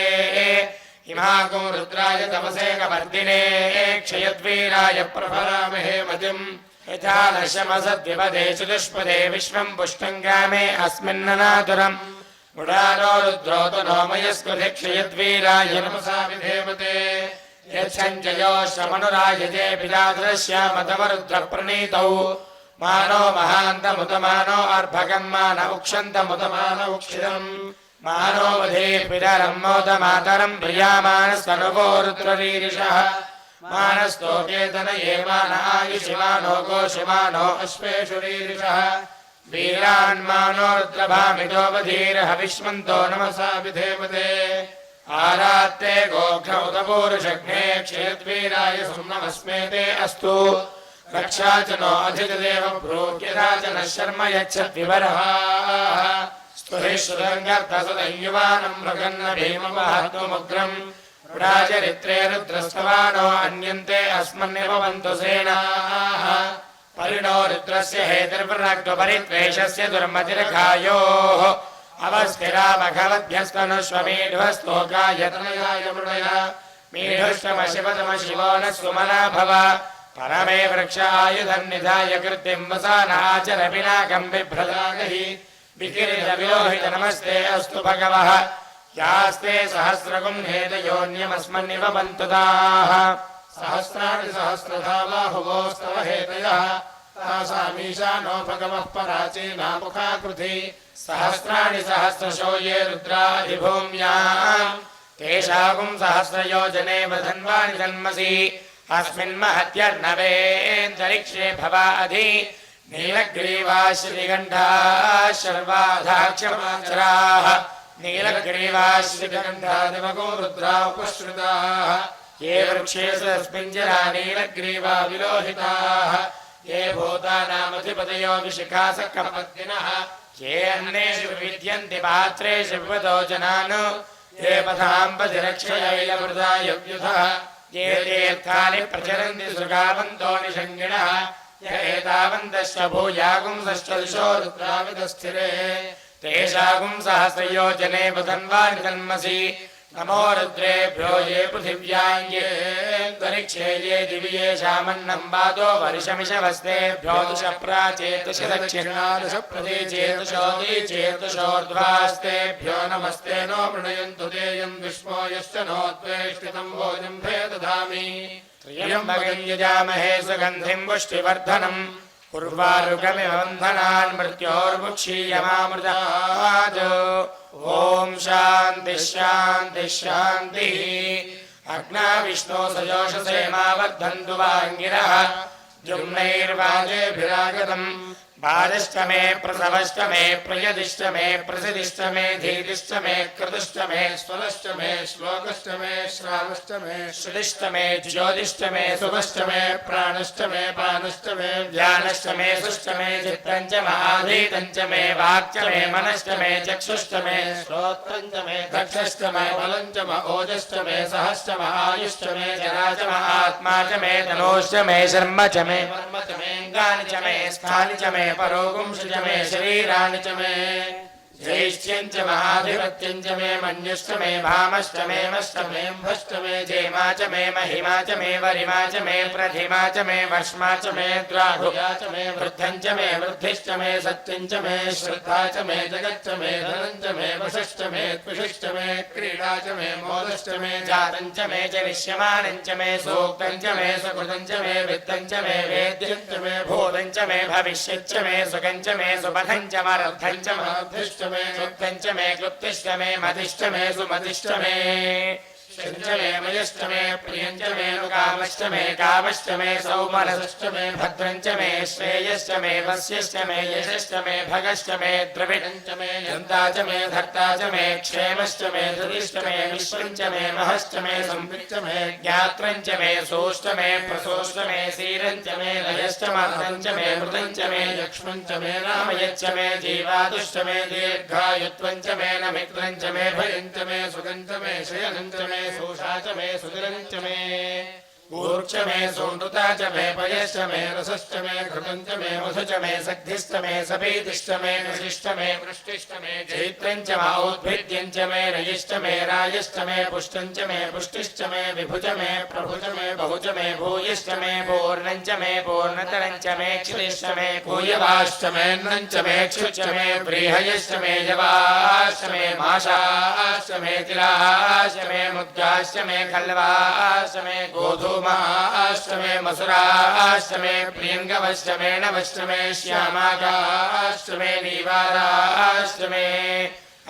इमागुं रुद्राय तमसे कवर्दिने क्षयद्वीराय प्रभरामहे मतिम् यथा नश्यमसद्विपदे चतुष्पदे विश्वम् पुष्टङ्गामे अस्मिन्ननातुरम् गुडानो रुद्रोतु नो मयस्कृति क्षयद्वीराय नमसा विधेमते यच्छञ्जयो श्रमणुरायते पितादृश्यामतवरुद्रप्रणीतौ मानो महान्तमुतमानो अर्भकम् मान उक्षन्तमुतमान उक्षितम् मानो वधे पितरम् मोदमातरम् प्रियामानस्तनुवो रुद्ररीरिषः मानस्तोकेतन ये मान आयुषिमानो गोषिमानो अश्वेषु रीरिषः वीरान्मानो रुद्रभामितो वधीरः विश्वन्तो नमसा विधेमते आरात्ते गोघ्न उतपूरुषघ्ने क्षयद्वीराय सुम्नमस्मेते अस्तु रक्षा च नो अधिदेव प्रोक्यथा च न शर्म यच्छद्विवरः स्तुहिश्रुतङ्गर्तसुदयुवानम् मृगन्न भीमवहत्वमुग्रम् रुडाचरित्रे रुद्रस्तवानो अन्यन्ते अस्मन्निभवन्तु सेनाः परिणो रुद्रस्य हेतिर्वृणक्त्वपरित्वेषस्य दुर्मतिरखायोः अवस्थिरा भगवद्भ्यस्तनुष्वमीढ्वस्तोकायतनयाय मृडय मीढुष्टमशिवतमशिवो न सुमना भव परमे वृक्ष आयुधन्निधाय कृतिम् वसानाचर पिनाकम् बिभ्रदागहि विकिरितविलोहित नमस्ते अस्तु भगवः यास्ते सहस्रगुम् हेतयोन्यमस्मन्निव बन्तुताः सहस्राणि सहस्रधा बाहुवोस्तव हेतयः तासामीशानो भगवः पराचीना मुखाकृति सहस्राणि सहस्रशो ये रुद्राधिभूम्याम् तेषागुं सहस्रयोजने वधन्वानि जन्मसि अस्मिन्महत्यर्णवेऽन्तरिक्षे भवाधि नीलग्रीवाः श्रीगण्ठाः शर्वाधाक्षमाचराः नीलग्रीवाः श्रीगण्ठादिवगो रुद्रा उपश्रुताः ये वृक्षेषु तस्मिञ्जरा नीलग्रीवा विलोहिताः ये भूतानामधिपतयो विशिखासकपद्दिनः ये अन्नेषु विद्यन्ति पात्रेषु विपदो जनान् ये पथाम्बधिरक्षयैलमृदायव्युधः ये तीर्थानि प्रचरन्ति सुगावन्तो निषङ्गिणः य एतावन्तश्च भूयागुंसश्च दिशो रुद्राविदस्थिरे तेषागुं सहस्रयोजने वधन्वानि जन्मसि नमो रुद्रेभ्यो ये पृथिव्याङ्गेऽन्तरिक्षे ये दिवि येषामन्नं वादो वर्षमिषवस्तेभ्यो दशप्राचेतुष दक्षिणादश प्रतीचेतुषोदीचेतुषोर्ध्वास्तेभ्यो नमस्ते नो मृणयन्तु देयं विष्मो यश्च नोद्वेष्टितं भोजं भे दधामि त्र्यम्बकं यजामहे सुगन्धिं पुष्टिवर्धनम् उर्वारुकमिव बन्धनान् मृत्योर्मुक्षीयमामृतात् ॐ शान्ति शान्ति शान्तिः अग्ना विष्णो सजोषसे मा वर्धन्तु वाङ्गिरः जुम्नैर्वाजेभिरागतम् बालश्च मे प्रसवश्च मे प्रयदिश्च मे प्रसिदिश्च मे धीतिश्च मे क्रतुश्च मे स्वरश्च मे श्लोकश्च मे श्रावश्च मे श्रुतिश्च मे ज्योतिश्च मे सुभश्च मे प्राणश्च मे पानश्च मे ज्ञानश्च मे सुश्च मे चित्तञ्च महाधीतञ्च मे वाक्च मे मनश्च मे चक्षुश्च मे श्रोत्रञ्च मे दक्षश्च मे बलञ्च म ओजश्च मे सहश्च म आयुश्च मे जरा च म आत्मा च मे तनोश्च मे शर्म च मे वर्म च मे अङ्गानि च मे स्थानि च मे परोगुंश च मे शरीराणि च मे जैष्ठ्यं च महाधिपत्यं च मे मन्युश्च मे भामश्च मे मश्च मे म्भश्च मे जेमा च मे महिमा च मे वरिमा च मे प्रथिमा च मे वर्ष्मा च मे द्राहुया च मे वृद्धं च मे वृद्धिश्च मे सत्यं च मे श्रद्धा च मे जगच्च मे धनं च मे वशश्च मे त्विषश्च मे क्रीडा च मे मोदश्च मे जातं च मे च विश्यमानं च मे सूक्तं च मे सुकृतं च मे वित्तं च मे वेद्यं च मे भूतं च मे भविष्यच्च मे सुखं च मे सुपथं च मरद्धं च माध्यश्च मे सुक्तञ्च मे क्लुप्तिश्च मे मतिश्च मे सुमतिश्च मे श्च मे मयश्च मे प्रियञ्च मे कामश्च मे कामश्च मे सौमनसश्च मे भद्रञ्च मे श्रेयश्च मे वस्यश्च मे यशश्च मे भगश्च मे द्रविणञ्च मे यन्ता च मे धर्ता च मे क्षेमश्च मे धृतिश्च मे विश्वञ्च मे महश्च मे संविच्च मे ज्ञात्रञ्च मे सोष्ट मे प्रसोष्ट मे सीरञ्च मे लयश्च मर्दञ्च मे मृतञ्च मे यक्ष्मञ्च मे नामयच्च मे जीवादुश्च मे दीर्घायुत्वञ्च मे नमित्रञ्च मे भयञ्च मे सुगञ्च मे शयनञ्च मे सोषा च मे सुदिरञ्च मे ऊर्च मे सोनृता च मे पयश्च मे रसश्च मे घृतञ्च मे मधु च मे सग्धिश्च मे सपीतिश्च मे कृषिश्च मे वृष्टिश्च मे चैत्रञ्च मौद्भिद्यञ्च मे रयिश्च मे रायश्च मे पुष्टञ्च मे पुष्टिश्च मे विभुज मे प्रभुज मे बहुज मे भूयश्च मे पूर्णञ्च मे पूर्णतरञ्च मे क्षितिश्च मे कूयवाश्च मे नञ्च मे क्षुश्च मे व्रीहयश्च मे यवाश्च मे माशाश्च मे तिलाश्च मे मुद्गाश्च मे खल्वाश्च मे गोधू माश्च मे मसुराश्च मे प्रियङ्गवश्च मे नवश्च मे श्यामाकाश्च मे नीवाराश्च मे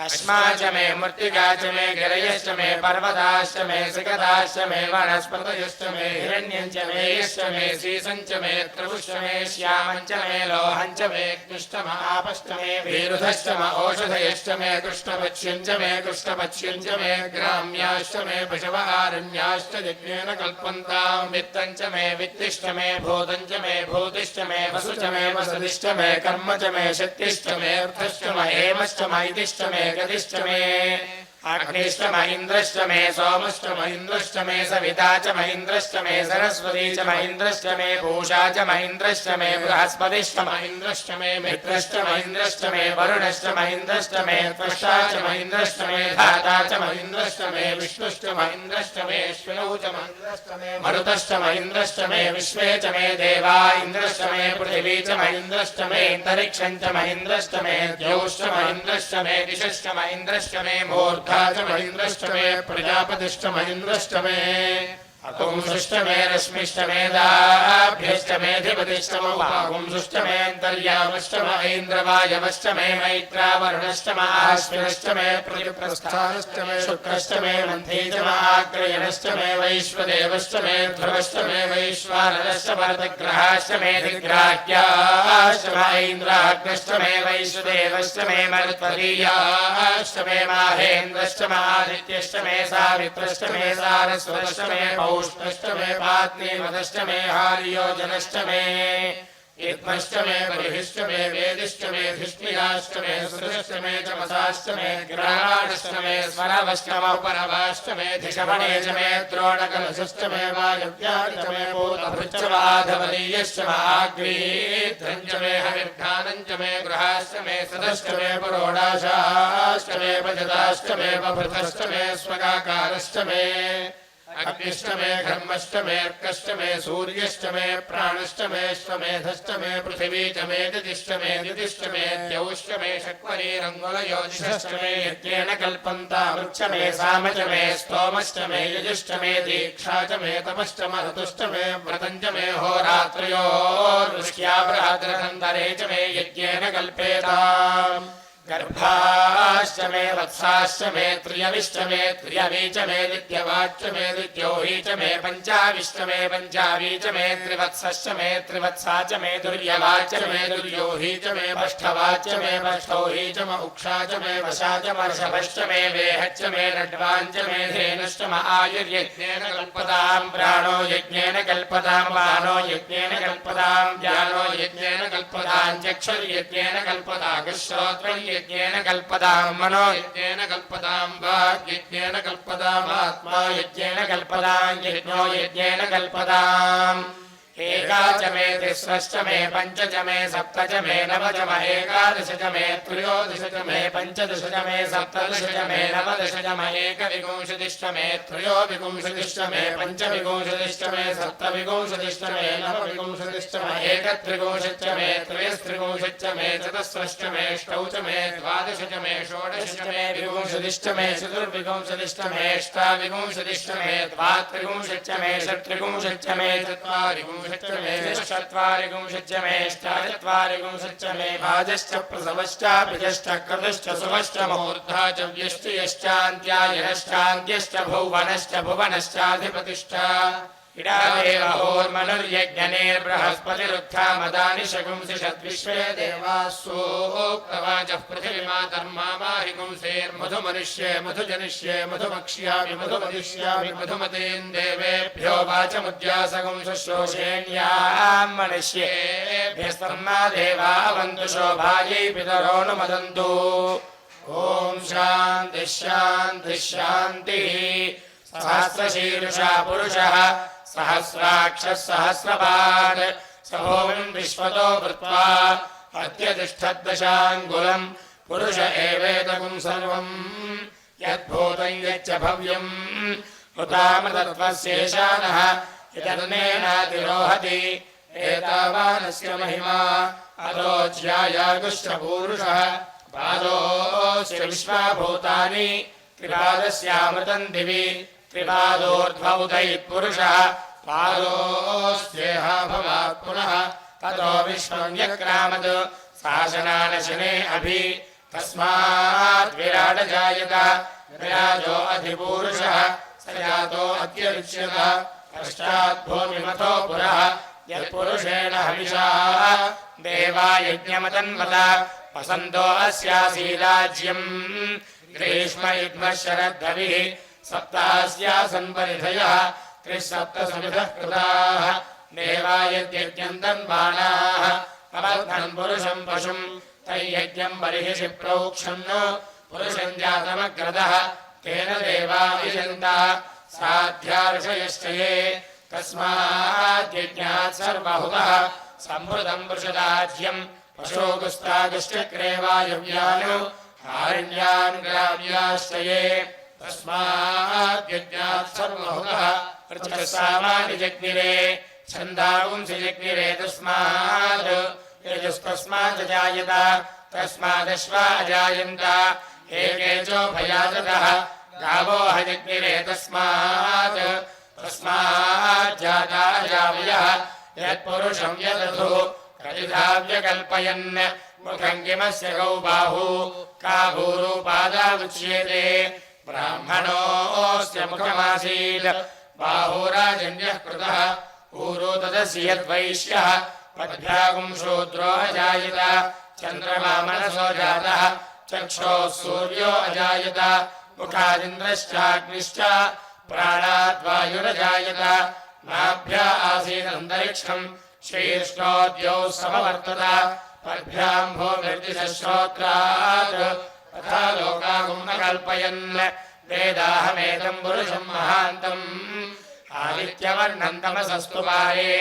अस्मा च मे मृत्तिका च मे गिरयश्च मे पर्वताश्च मे सिकताश्च मे वनस्पतयश्च मे हिरण्यञ्च मे यश्च मे सीसञ्च मे त्रवुश्च मे श्यामञ्च मे लोहञ्च मे कृष्णमापश्च मे वीरुधश्च म औषधयश्च मे कृष्णपक्ष्यञ्च मे कृष्णपक्ष्यञ्च मे ग्राम्याश्च मे पशवारण्याश्च यज्ञेन कल्पन्तां वित्तञ्च मे वित्तिश्च मे भूतञ्च मे भूतिश्च मे वसु च मे वसतिश्च मे कर्म च मे शक्तिश्च मे अर्थश्च म हेमश्च म इतिश्च मे गतिश्च मे अग्निश्च महीन्द्रश्च मे सोमश्च महीन्द्रश्च मे सविता च महीन्द्रश्च मे सरस्वती च महीन्द्रश्च मे पूषा च महीन्द्रश्च मे बृहस्पतिश्च महीन्द्रश्च मे मित्रश्च महीन्द्रश्च मे वरुणश्च महीन्द्रश्च मे त्वष्टा च महीन्द्रश्च मे धाता च महीन्द्रश्च मे विष्णुश्च महीन्द्रश्च मे अश्विनौ च महीन्द्रश्च मे मरुतश्च महीन्द्रश्च मे विश्वे च मे देवा इन्द्रश्च मे पृथिवी च महीन्द्रश्च मे अन्तरिक्षं च महीन्द्रश्च मे द्यौश्च महीन्द्रश्च मे दिशश्च महीन्द्रश्च मे मूर्धा च महीन्द्रश्च मे प्रजापतिश्च महीन्द्रश्च मे अकुंसुष्टमे रश्मिष्टमेदाभ्यष्टमेधिपतिष्टमो वाकुंसुष्टमेऽन्तर्यामष्टम ऐन्द्रवायवष्टमे मैत्रावरुणष्टम आश्विनष्टमे प्रतिप्रस्थानष्टमे शुक्रष्टमे मन्थीजम आग्रयणष्टमे वैश्वदेवष्टमे ध्रुवष्टमे वैश्वानरष्टमर्तग्रहाष्टमे दिग्राह्याष्टम ऐन्द्राग्नष्टमे वैश्वदेवष्टमे मरुत्वरीयाष्टमे माहेन्द्रष्टम आदित्यष्टमे सावित्रष्टमे सारस्वतष्टमे पौष्णष्टमे पात्नीवदष्टमे हार्योजनष्टमे इत्मष्टमे बर्हिष्टमे वेदिष्टमे धिष्णियाष्टमे सुरष्टमे चमसाष्टमे ग्रहाणष्टमे स्वरवष्टमपरवाष्टमे धिषभणेशमे द्रोणकलशष्टमे वायव्याष्टमे पूतभृच्छमाधवलीयष्टम आग्रीध्रञ्चमे हविर्घानञ्चमे गृहाष्टमे सदष्टमे पुरोडाशाष्टमे भजदाष्टमे बभृतष्टमे स्वगाकारष्टमे अग्निष्टमे घर्मष्टमेऽर्कष्टमे सूर्यष्टमे प्राणष्टमेष्टमेधष्टमे पृथिवीचमे दितिष्टमे दितिष्टमे द्यौष्टमे शक्वरीरङ्गुलयोजिषष्टमे यज्ञेन कल्पन्ता वृक्षमे सामचमे स्तोमष्टमे यजुष्टमे दीक्षाचमे तमष्टम ऋतुष्टमे व्रतञ्चमे होरात्रयोर्वृष्ट्याबृहद्रहन्तरे च मे यज्ञेन कल्पेताम् गर्भाष्टमे वत्साष्टमे त्र्यविष्टमे त्र्यवीचमे दित्यवाच्यमे दित्योहीचमे पञ्चाविष्टमे पञ्चावीचमे त्रिवत्सष्टमे त्रिवत्साचमे दुर्यवाच्यमे दुर्योहीचमे पष्ठवाच्यमे पष्ठौहीचम उक्षाचमे वशाचमर्षभष्टमे वेहच्यमे रड्वाञ्चमे धेनुष्टम आयुर्यज्ञेन कल्पतां प्राणो यज्ञेन कल्पतां वानो यज्ञेन कल्पतां ज्ञानो यज्ञेन कल्पतां चक्षुर्यज्ञेन कल्पतागश्रोत्रं यज्ञेन कल्पतां मनो यज्ञेन कल्पतां वाक् यज्ञेन कल्पताम् आत्मा यज्ञेन कल्पतां यज्ञो यज्ञेन कल्पताम् एकाचमे तिस्रश्चमे पञ्चचमे सप्तचमे नवचम एकादशचमे त्रयोदशचमे पञ्चदशचमे सप्तदशचमे नवदशचम एकविंशतिष्टमे त्रयोविंशतिष्टमे पञ्चविंशतिष्टमे सप्तविंशतिष्टमे नवविंशतिष्टमे एकत्रिंशच्चमे त्रयस्त्रिंशच्चमे चतुस्रश्चमे षष्ठौचमे द्वादशचमे षोडशचमे विंशतिष्टमे चतुर्विंशतिष्टमे अष्टाविंशतिष्टमे द्वात्रिंशच्चमे षट्त्रिंशच्चमे चत्वारिंशच्चमे चत्वारिंशच्चमे अष्टाचत्वारिंशच्चमे भाजश्च प्रसवश्चाभिजश्च क्रतुश्च सुवश्च मूर्धा च व्यष्टियश्चान्त्यायनश्चान्त्यश्च भुवनश्च भुवनश्चाधिपतिश्च इडादेवहोर्मनुर्यज्ञनेर्बृहस्पतिरुत्थामदानि शगुंसि षद्विश्वे देवास्सोक्तवाचः पृथिवीमातर्मामाहिगुंसेर्मधुमनुष्ये मधुजनिष्ये मधुमक्ष्यामि मधुमदिष्यामि मधुमतीन् देवेभ्यो वाचमुद्यासगुंसशोषेण्यां मनुष्येभ्यस्तन्मा देवा वन्तु शोभायै पितरोऽनुमदन्तु ॐ शान्तिः शान्तिः शान्तिः सहस्रशीर्षा पुरुषः सहस्राक्षः सहस्रपात् स भूमिं विश्वतो वृत्वा अत्यतिष्ठद्दशाङ्गुलम् पुरुष एवेदगुं सर्वम् यद्भूतं यच्च भव्यम् हुतामृतत्वस्येषानः यदनेनातिरोहति एतावानस्य महिमा अरोज्यायागुश्च पूरुषः पादोऽस्य विश्वाभूतानि त्रिपादस्यामृतं दिवि त्रिपादोर्ध्वौतैः पादोऽस्येह भवात् पुनः ततो विश्वं व्यक्रामत् शासनानशने अभि तस्मात् विराट जायत विराजो अधिपूरुषः स जातो अत्यरुच्यत पश्चात् भूमिमथो पुरः यत्पुरुषेण हविषा देवा यज्ञमतन्वत वसन्तो अस्यासीराज्यम् ग्रीष्म युग्मः शरद्धविः सप्तास्यासन् परिधयः त्रिसप्तसमिधः कृताः देवा यद्यज्ञन्तन्वानाः अपघ्नन् पुरुषं पशुं तैयज्ञं बर्हिषि प्रोक्षन् पुरुषं जातमग्रदः तेन देवा विजन्तः साध्यार्षयश्च ये तस्माद्यज्ञात् सर्वहुतः सम्भृतं वृषदाज्यं पशोगुस्तागुश्चक्रे वायव्यानु आरण्यान् ग्राव्याश्च ये तस्माद्यज्ञात् सर्वहुतः ऋचः सामानि जग्निरे छन्दागुंसि जग्निरे तस्मात् यजुस्तस्मात् जायत तस्मादश्वा अजायन्त एके चोभयाजतः गावो ह जग्निरे तस्मात् तस्माज्जातायावयः यत्पुरुषं यदधुः कतिधा व्यकल्पयन् मुखं किमस्य गौ बाहू का भूरूपादावुच्येते ब्राह्मणोऽस्य मुखमासीत् बाहुराजन्यः कृतः ऊरो तदस्य यद्वैश्यः पद्भ्यागुं शूद्रो अजायत चन्द्रमा मनसो जातः चक्षोः सूर्यो अजायत मुखादिन्द्रश्चाग्निश्च प्राणाद्वायुरजायत नाभ्या आसीदन्तरिक्षम् शीर्ष्णोद्यौ समवर्तत पद्भ्याम् भूमिर्दिशश्रोत्रात् तथा लोकागुं न कल्पयन् वेदाहमेतम् पुरुषम् महान्तम् आदित्यवर्णम् तमसस्तु पारे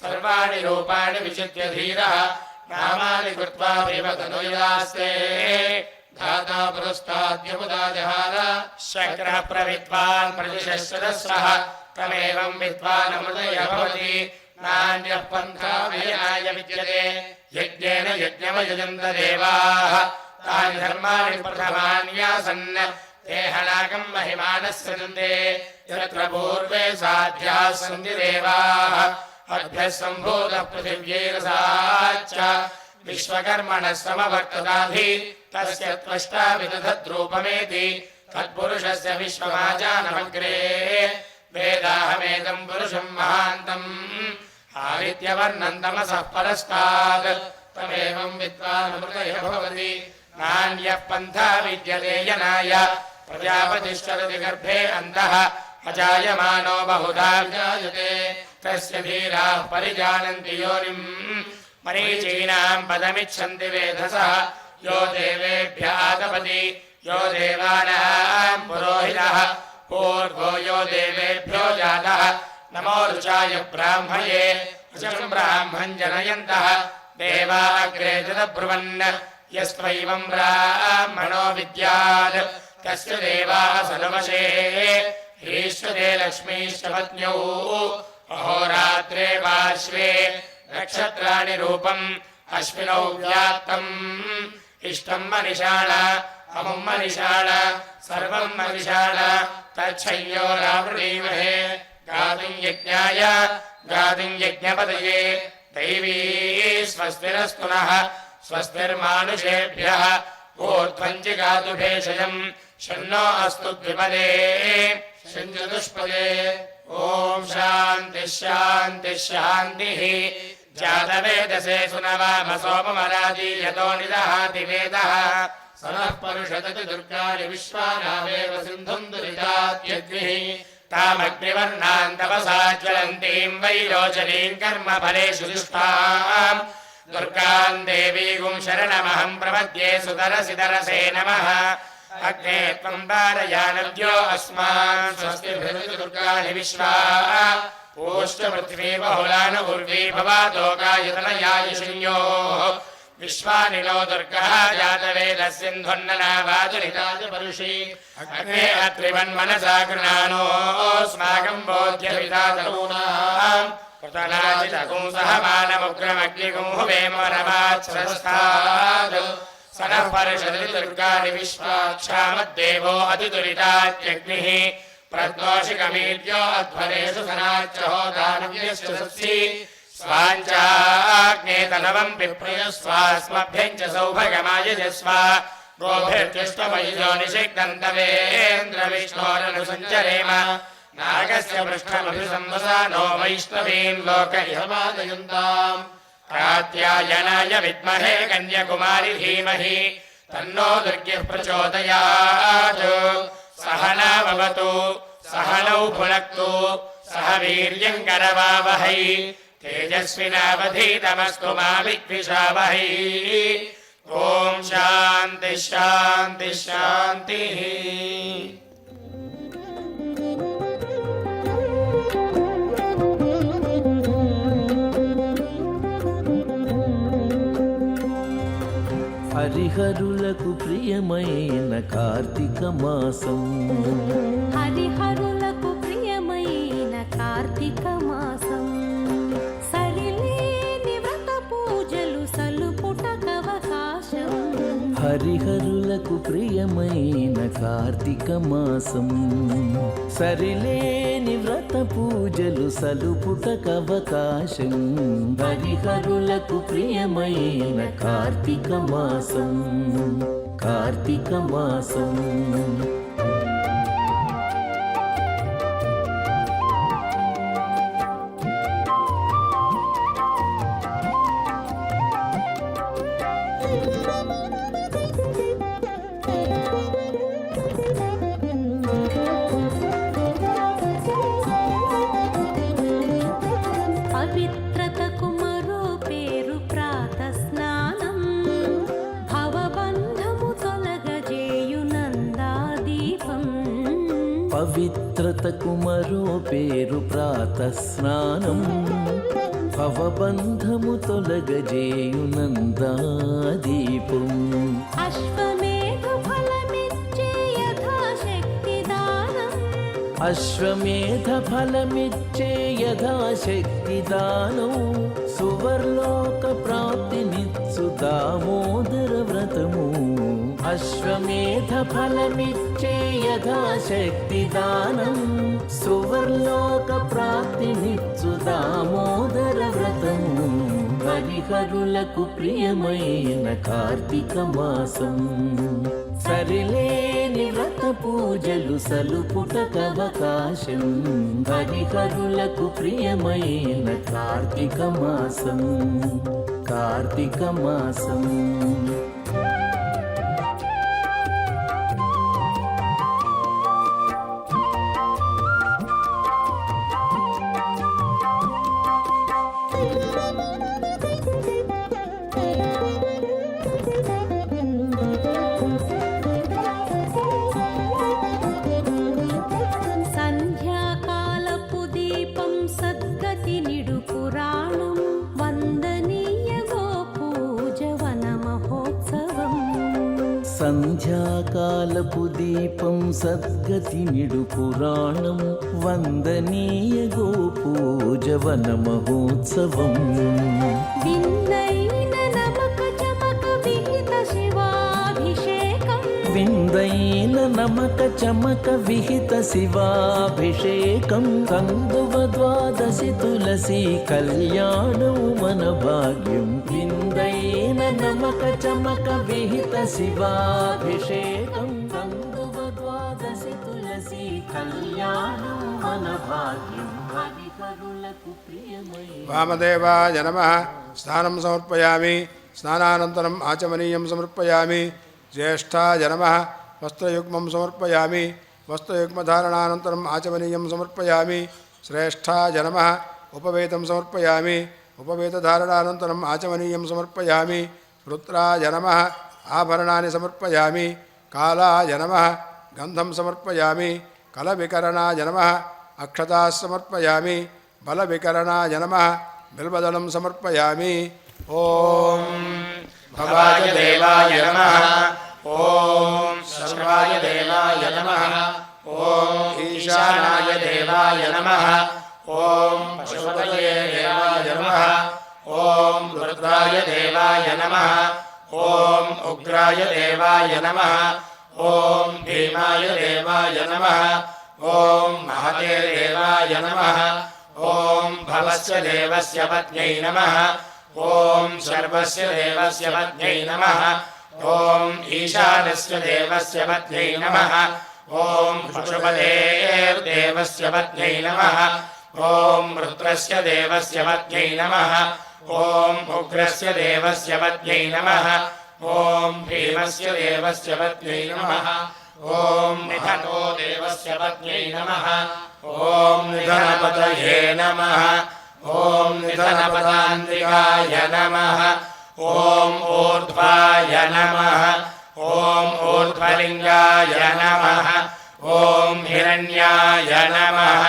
सर्वाणि रूपाणि विचित्य धीरः नामानि कृत्वा विवदनुयास्ते धाता पुरस्ताद्यमुदा जहार शक्रः प्रविद्वान् प्रतिशस्रदस्रः तमेवं विद्वानमृतय भवति नान्यः पन्था विनाय विद्यते यज्ञेन यज्ञमयजन्त देवाः तानि धर्माणि प्रथमान्यासन् ते हनाकं महिमानः सन्ते यत्र पूर्वे साध्याः सन्ति देवाः अभ्यः सम्भूतः पृथिव्यैरसाच्च विश्वकर्मणः समवर्तताधि तस्य त्वष्टा विदधद्रूपमेति तत्पुरुषस्य विश्वमाजानमग्रे वेदाहमेदम् पुरुषम् महान्तम् आदित्यवर्णम् तमसः परस्तात् तमेवम् विद्वानमृतय भवति नान्यः पन्था विद्यते यनाय प्रजापतिश्चरति गर्भे अन्तः अजायमानो बहुधा विजायते तस्य धीराः परिजानन्ति योनिम् मरीचीनाम् पदमिच्छन्ति वेधसः यो देवेभ्यः आतपति यो देवानाम् पुरोहितः पूर्वो यो देवेभ्यो जातः नमो रुचाय ब्राह्मये रुचं ब्राह्मम् जनयन्तः देवा अग्रे तदब्रुवन् यस्त्वैवम् ब्राह्मणो विद्यात् तस्य देवाः सर्वशे ह्रीष्यते लक्ष्मीश्च पत्न्यौ अहोरात्रे पार्श्वे नक्षत्राणि रूपम् अश्विनौ व्यात्तम् इष्टम् मनिषाण अमुम् मनिषाण सर्वम् मनिषाण तच्छय्यो रावृणीमहे गातुम् यज्ञाय गातुम् यज्ञपतये दैवी स्वस्तिरस्तु नः स्वस्तिर्मानुषेभ्यः ऊर्ध्वम् जिगातु भेषजम् शन्नो अस्तु द्विपदे शञ्चतुष्पदे ॐ शान्तिः शान्तिः शान्तिः जातवेदसे सुनवाम सोममराजीयतो निदहाति वेदः स नः परुषदति दुर्गाणि विश्वानामेव सिन्धुम् दुरितात्यग्निः तामग्निवर्णाम् तपसा ज्वलन्तीम् वैरोचनीम् कर्मफलेषु दुष्टाम् दुर्गाम् देवीगुं शरणमहम् प्रपद्ये सुतरसि तरसे नमः अग्ने त्वम् वारयानद्यो अस्मान् स्वस्तिभिर्विदु दुर्गाणि विश्वा पूष्ट पृथ्वी बहुलान उर्वी भवातोकायतनयायिषिण्योः विश्वानि नो दुर्गः जातवेदस्सिन्धुन्ननावाचरिताच परुषि अग्ने अत्रिवन्मनसा गृणानोऽस्माकम् बोध्यविदातरूणाम् कृतनाजितकुं सहमानमुग्रमग्निकुं हुवेमरमाच्छ्रस्तात् स नः परिषदति दुर्गाणि विश्वाक्षामद्देवो अतिदुरितात्यग्निः प्रद्दोषिकमीर्यो अध्वरेषु सनाच्च होदानव्यश्च सत्सि स्वाञ्चाग्ने तनवम् विप्रयस्वास्मभ्यम् च सौभगमायजस्व गोभिर्जुष्टमयुजो निषिक्तन्तवेन्द्रविष्णोरनुसञ्चरेम नागस्य पृष्ठमभिसंवसा नो वैष्णवीम् लोकहिमादयन्ताम् कात्यायनाय विद्महे कन्याकुमारि धीमहि तन्नो दुर्गिः प्रचोदयात् सहना भवतु सहनौ भुनक्तु सह वीर्यम् करवावहै तेजस्विनावधीतमस्तु मा विद्विषावहै ॐ शान्तिः शान्तिः शान्तिः హరిహరులకు ప్రియమైన కార్తీక మాసం హరిహరులకు ప్రియమైన కార్తీక మాసం సరిలేని వ్రత పూజలు సలుపుటకవకాశం హరిహరులకు ప్రియమైన కార్తీక మాసం సరిలేని వ్రత పూజలు సలుపుటకవకాశం హరిహరులకు ప్రియమైన కార్తీక మాసం కార్తీక మాసం పవిత్రతకు మరో పేరు ప్రాతస్నానం భవబంధము తొలగజేయు నందాదీపం పవిత్రతకు మరో పేరు ప్రాతస్నానం భవబంధము తొలగజేయు నందాదీపం అశ్వమేధ ఫలమిచ్చే యథాశక్తి దానం అశ్వమేధ ఫలమిచ్చే యథాశక్తి దానం సువర్లోక ప్రాప్తినిచ్చు దామోదర వ్రతము అశ్వమేధ ఫలమిచ్చే యథాశక్తి దానం సువర్లోక ప్రాప్తినిచ్చు దామోదర వ్రతము హరిహరులకు ప్రియమైన కార్తీక మాసం సరిలేని వ్రత పూజలు సలుపుటకవకాశం హరిహరులకు ప్రియమైన కార్తీక మాసం కార్తీక మాసం సంధ్యాకాలపు దీపం సద్గతి నిడు పురాణం వందనీయ గోపూజవన మహోత్సవం సంధ్యాకాలపు దీపం సద్గతి నిడు పురాణం వందనీయ గోపూజవన మహోత్సవం విందైన నమక చమక విహిత శివాభిషేకం విందైన నమక చమక విహిత శివాభిషేకం కందువ ద్వాదశి తులసి కళ్యాణం మన భాగ్యం విందైన నమక చమక విహిత శివాభిషేకం కందువ ద్వాదశి తులసి కళ్యాణం మన భాగ్యం హరిహరులకు ప్రియమైన వామదేవాయ నమః స్నానం సమర్పయామి స్నానానంతరం ఆచమనీయం సమర్పయామి జ్యేష్ఠాయ నమః వస్త్రయుగ్మం సమర్పయామి వస్త్రయుగ్మధారణానంతరం ఆచమనీయం సమర్పయామి శ్రేష్ఠాయ నమః ఉపవేతం సమర్పయామి ఉపవేతధారణానంతరం ఆచమనీయం సమర్పయామి వృత్రాయ నమః ఆభరణాన్ని సమర్పయామి కాలాయ నమః గంధం సమర్పయామి కలవికరణాయ నమః అక్షతా సమర్పయామి బలవికరణాయ నమః బిల్వదళం సమర్పయామి ఓం భవాయ దేవాయ నమః ఓం సర్వాయ దేవాయ నమః ఓం ఈశానాయ దేవాయ నమః ఓం పశుపతయే దేవాయ నమః ఓం రుద్రాయ దేవాయ నమః ఓం ఉగ్రాయ దేవాయ నమః ఓం భీమాయ దేవాయ నమః ఓం మహతే దేవాయ నమః ఓం భవస్య దేవస్య పత్న్యై నమః ఓం సర్వస్య దేవస్య పత్న్యై నమః ఓం ఈశానస్య దేవస్య పత్న్యై నమః ఓం పశుపతేర్దేవస్య పత్న్యై నమః ఓం రుద్రస్య దేవస్య పత్న్యై నమః ఓం ఉగ్రస్య దేవస్య పత్న్యై నమః ఓం భీమస్య దేవస్య పత్న్యై నమః ఓం నిధనో దేవస్య పత్న్యై నమః ఓం నిధనపతయే నమః ఓం నిధనపదాంతికాయ నమః ఓం ఊర్ధ్వాయ నమః ఓం ఊర్ధ్వలింగాయ నమః ఓం హిరణ్యాయ నమః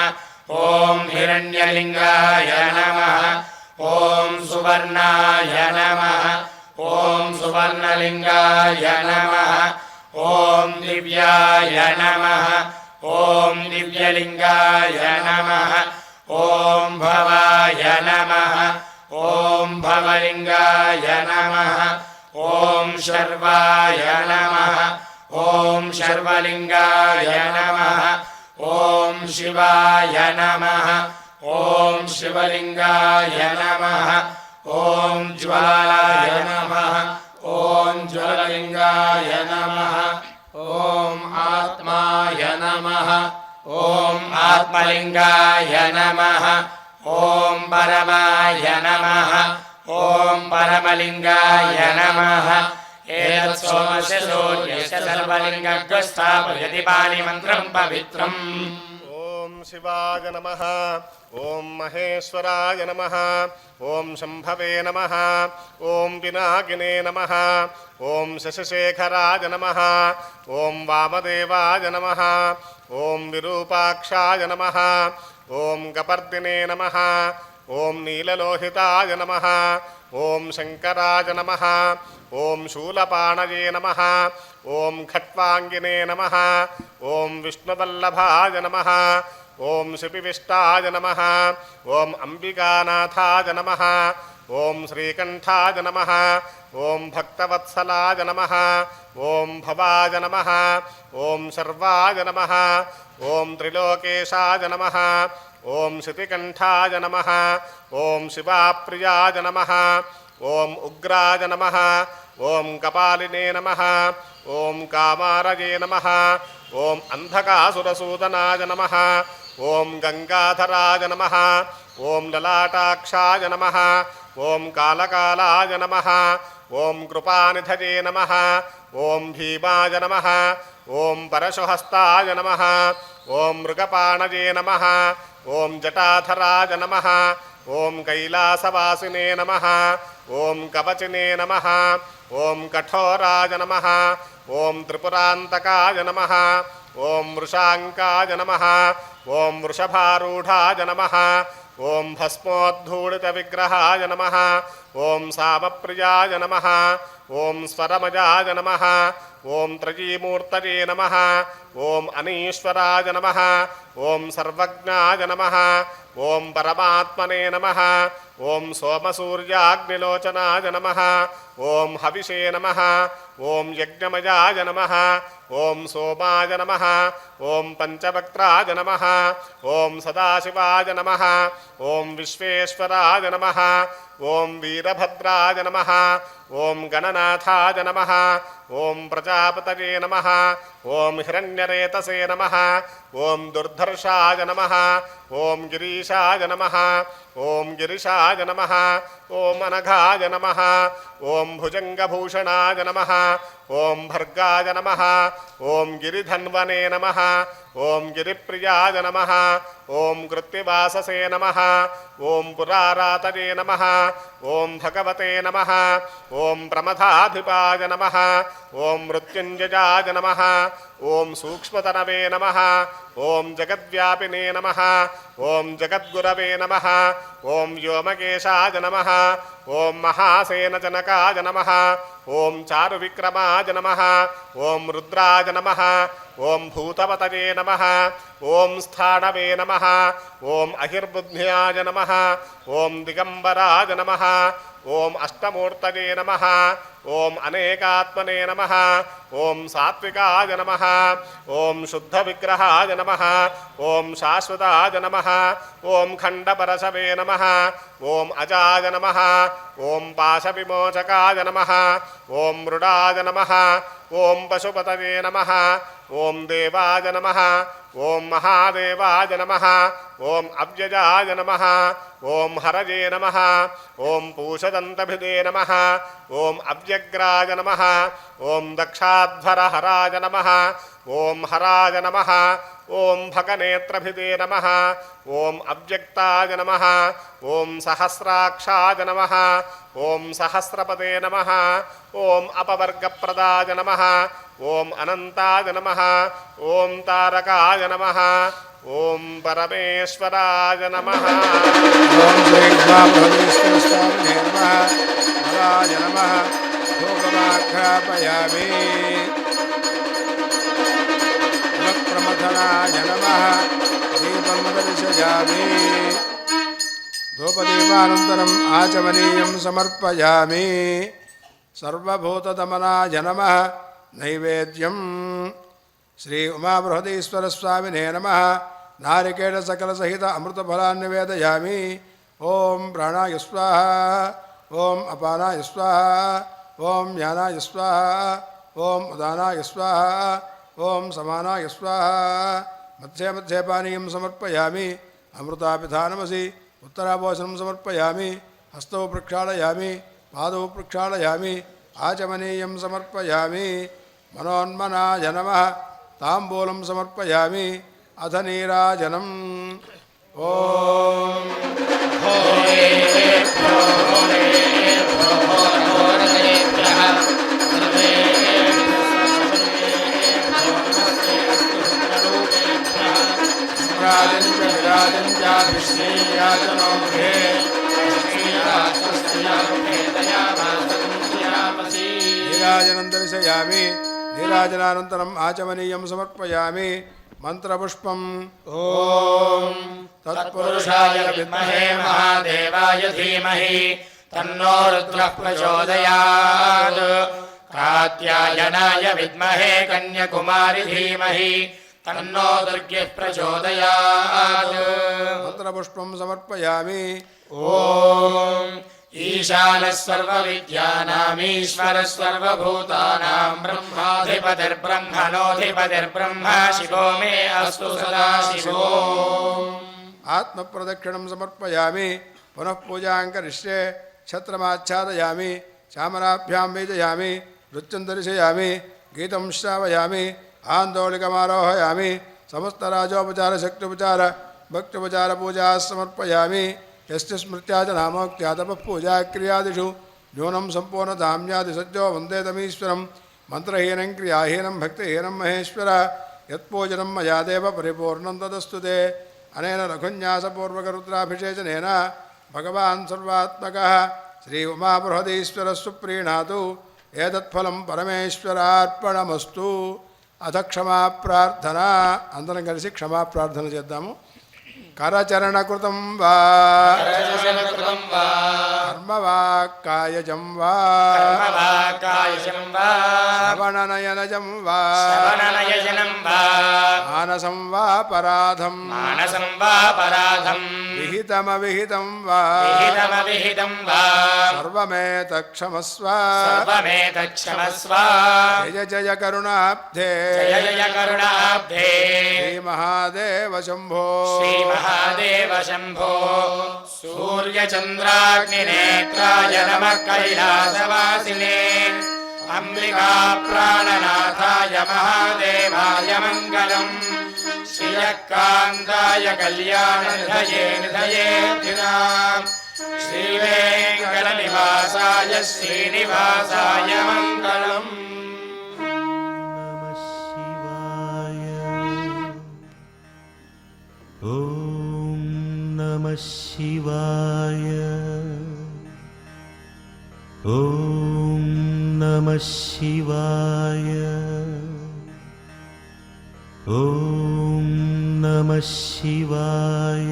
ఓం హిరణ్యలింగాయ నమః ఓం సువర్ణాయ నమః ఓం సువర్ణలింగాయ నమః ఓం దివ్యాయ నమః ఓం దివ్యలింగాయ నమః ఓం భవాయ నమః ఓం భవలింగాయ నమః ॐ शर्वाय नमः ॐ शर्वलिङ्गाय नमः ॐ शिवाय नमः ॐ शिवलिङ्गाय नमः ॐ ज्वालाय नमः ॐ ज्वललिङ्गाय नमः ॐ आत्माय नमः ॐ आत्मलिङ्गाय नमः ॐ परमाय नमः ॐ परमलिङ्गाय नमः एतत् सोमस्य सूर्यस्य सर्वलिङ्गस्थापयति पाणिमन्त्रं पवित्रम् ॐ शिवाय नमः ॐ महेश्वराय नमः ॐ शम्भवे नमः ॐ पिनाकिने नमः ॐ शशिशेखराय नमः ॐ वामदेवाय नमः ॐ विरूपाक्षाय नमः ॐ कपर्दिने नमः ॐ नीललोहिताय नमः ॐ शङ्कराय नमः ॐ शूलपाणये नमः ॐ खट्वाङ्गिने नमः ॐ विष्णुवल्लभाय नमः ॐ शिपिविष्टाय नमः ॐ अम्बिकानाथाय नमः ॐ श्रीकण्ठाय नमः ॐ भक्तवत्सलाय नमः ॐ भवाय नमः ॐ शर्वाय नमः ॐ त्रिलोकेशाय नमः ॐ शितिकण्ठाय नमः ॐ शिवाप्रियाय नमः ॐ उग्राय नमः ॐ कपालिने नमः ॐ कामारये नमः ॐ अन्धकासुरसूदनाय नमः ॐ गङ्गाधराय नमः ॐ ललाटाक्षाय नमः ॐ कालकालाय नमः ॐ कृपानिधये नमः ॐ भीमाय नमः ॐ परशुहस्ताय नमः ॐ मृगपाणये नमः ॐ जटाधराय नमः ॐ कैलासवासिने नमः ॐ कवचिने नमः ॐ कठोराय नमः ॐ त्रिपुरान्तकाय नमः ॐ वृषाङ्काय नमः ॐ वृषभारूढाय नमः ॐ भस्मोद्धूलितविग्रहाय नमः ॐ सामप्रियाय नमः ॐ स्वरमजाय नमः ॐ त्रयीमूर्तये नमः ॐ अनीश्वराय नमः ॐ सर्वज्ञाय नमः ॐ परमात्मने नमः ॐ सोमसूर्याग्निलोचनाय नमः ॐ हविषे नमः ॐ यज्ञमयाय नमः ॐ सोमाय नमः ॐ पञ्चवक्त्राय नमः ॐ सदाशिवाय नमः ॐ विश्वेश्वराय नमः ॐ वीरभद्राय नमः ॐ गणनाथाय नमः ॐ प्रजापतये नमः ॐ हिरण्यरेतसे नमः ॐ दुर्धर्षाय नमः ॐ गिरीशाय नमः ॐ गिरिशाय नमः ॐ अनघाय नमः ॐ भुजङ्गभूषणाय नमः ॐ भर्गाय नमः ॐ गिरिधन्वने नमः ॐ गिरिप्रियाय नमः ॐ कृत्तिवाससे नमः ॐ पुरारातये नमः ॐ भगवते नमः ॐ प्रमथाधिपाय नमः ॐ मृत्युञ्जयाय नमः ॐ सूक्ष्मतनवे नमः ॐ जगद्व्यापिने नमः ॐ जगद्गुरवे नमः ॐ व्योमकेशाय नमः ॐ महासेनजनकाय नमः ॐ चारुविक्रमाय नमः ॐ रुद्राय नमः ॐ भूतपतये नमः ॐ स्थाणवे नमः ॐ अहिर्बुद्ध्याय नमः ॐ दिगम्बराय नमः ॐ अष्टमूर्तये नमः ॐ अनेकात्मने नमः ॐ सात्विकाय नमः ॐ शुद्धविग्रहाय नमः ॐ शाश्वताय नमः ॐ खण्डपरशवे नमः ॐ अजाय नमः ॐ पाशविमोचकाय नमः ॐ मृडाय नमः ॐ पशुपतये नमः ॐ देवाय नमः ॐ महादेवाय नमः ॐ अव्ययाय नमः ॐ हरये नमः ॐ पूषदन्तभिदे नमः ॐ अव्यग्राय नमः ॐ दक्षाध्वरहराय नमः ॐ हराय नमः ॐ भगनेत्रभिदे नमः ॐ अव्यक्ताय नमः ॐ सहस्राक्षाय नमः ॐ सहस्रपदे नमः ॐ अपवर्गप्रदाय नमः ॐ अनन्ताय नमः ॐ तारकाय नमः ॐ परमेश्वराय नमः ॐ श्रीग्वामहेश्वरस्वामिने नमः नराय नमः धूपमाख्यापयामि प्रमथनाय नमः दीपं दर्शयामि धूपदीपानन्तरम् आचमनीयं समर्पयामि सर्वभूतदमनाय नमः नैवेद्यं श्री उमाबृहदीश्वरस्वामिने नमः नारिकेलसकलसहित अमृतफलान् निवेदयामि ॐ प्राणाय स्वाहा ॐ अपानाय स्वाहा ॐ ज्ञानाय स्वाहा ॐ उदानाय स्वाहा ॐ समानाय स्वाहा मध्ये मध्ये पानीयं समर्पयामि अमृतापिधानमसि उत्तराभोजनं समर्पयामि हस्तौ प्रक्षालयामि पादौ प्रक्षालयामि आचमनीयं समर्पयामि मनोन्मनाय नमः ताम्बूलं समर्पयामि अथ नीराजनम् ॐ नीराजनं दर्शयामि नीराजनानन्तरम् आचमनीयं समर्पयामि मन्त्रपुष्पम् ॐ तत्पुरुषाय विद्महे महादेवाय धीमहि तन्नो रुद्रः प्रचोदयात् कात्यायनाय विद्महे कन्याकुमारी धीमहि तन्नो दुर्गे प्रचोदयात् मन्त्रपुष्पं समर्पयामि ॐ ईशानः सर्वविद्यानामीश्वरः सर्वभूतानां ब्रह्माधिपतिर्ब्रह्मणोऽधिपतिर्ब्रह्म शिवो मे अस्तु सदा शिवो आत्मप्रदक्षिणं समर्पयामि पुनः पूजां करिष्ये छत्रमाच्छादयामि चामराभ्यां वेदयामि नृत्यं दर्शयामि गीतं श्रावयामि आन्दोलिकमारोहयामि समस्तराजोपचारशक्त्युपचार भक्त्युपचारपूजा समर्पयामि यस्य स्मृत्या च नामोक्त्या तपः पूजाक्रियादिषु न्यूनं सम्पूर्णधाम्यादिसज्जो वन्दे तमीश्वरं मन्त्रहीनं क्रियाहीनं भक्तिहीनं महेश्वर यत्पूजनं मया देव परिपूर्णं तदस्तु ते अनेन रघुन्यासपूर्वकरुद्राभिषेचनेन भगवान् सर्वात्मकः श्री उमाबृहदीश्वरः सुप्रीणातु एतत्फलं परमेश्वरार्पणमस्तु अथ क्षमाप्रार्थना అందరం కలిసి క్షమాప్రార్థన చేద్దాము करचरणकृतं वा कर्मवाक्कायजं वा श्रवणनयनजं वा मानसं वा पराधं विहितमविहितं वा सर्वमेतत्क्षमस्व जय जय करुणाब्धे श्रीमहादेव शम्भो महादेव शंभो सूर्यचंद्राग्निनेत्राय नमः कैलासवासिने अंबिका प्राणनाथाय महादेवाय मंगलम् श्रियकान्ताय कल्याणनिधये निधयेऽर्थिनाम् श्रीवेङ्कटनिवासाय श्रीनिवासाय मंगलम् नमः शिवाय ॐ नमः शिवाय ॐ नमः शिवाय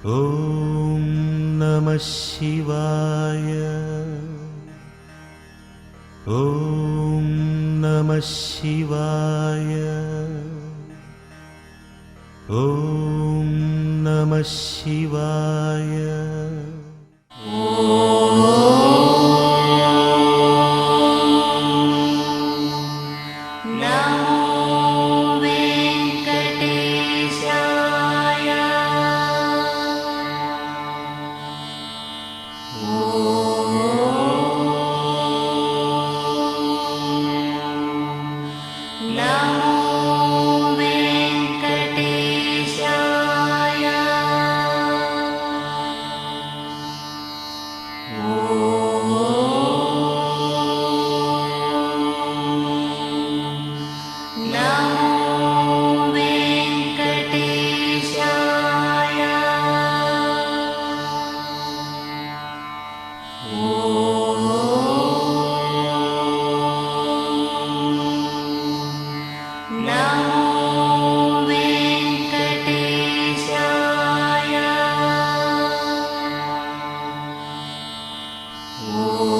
ॐ नमः शिवाय ॐ नमः शिवाय ॐ नमः शिवाय ॐ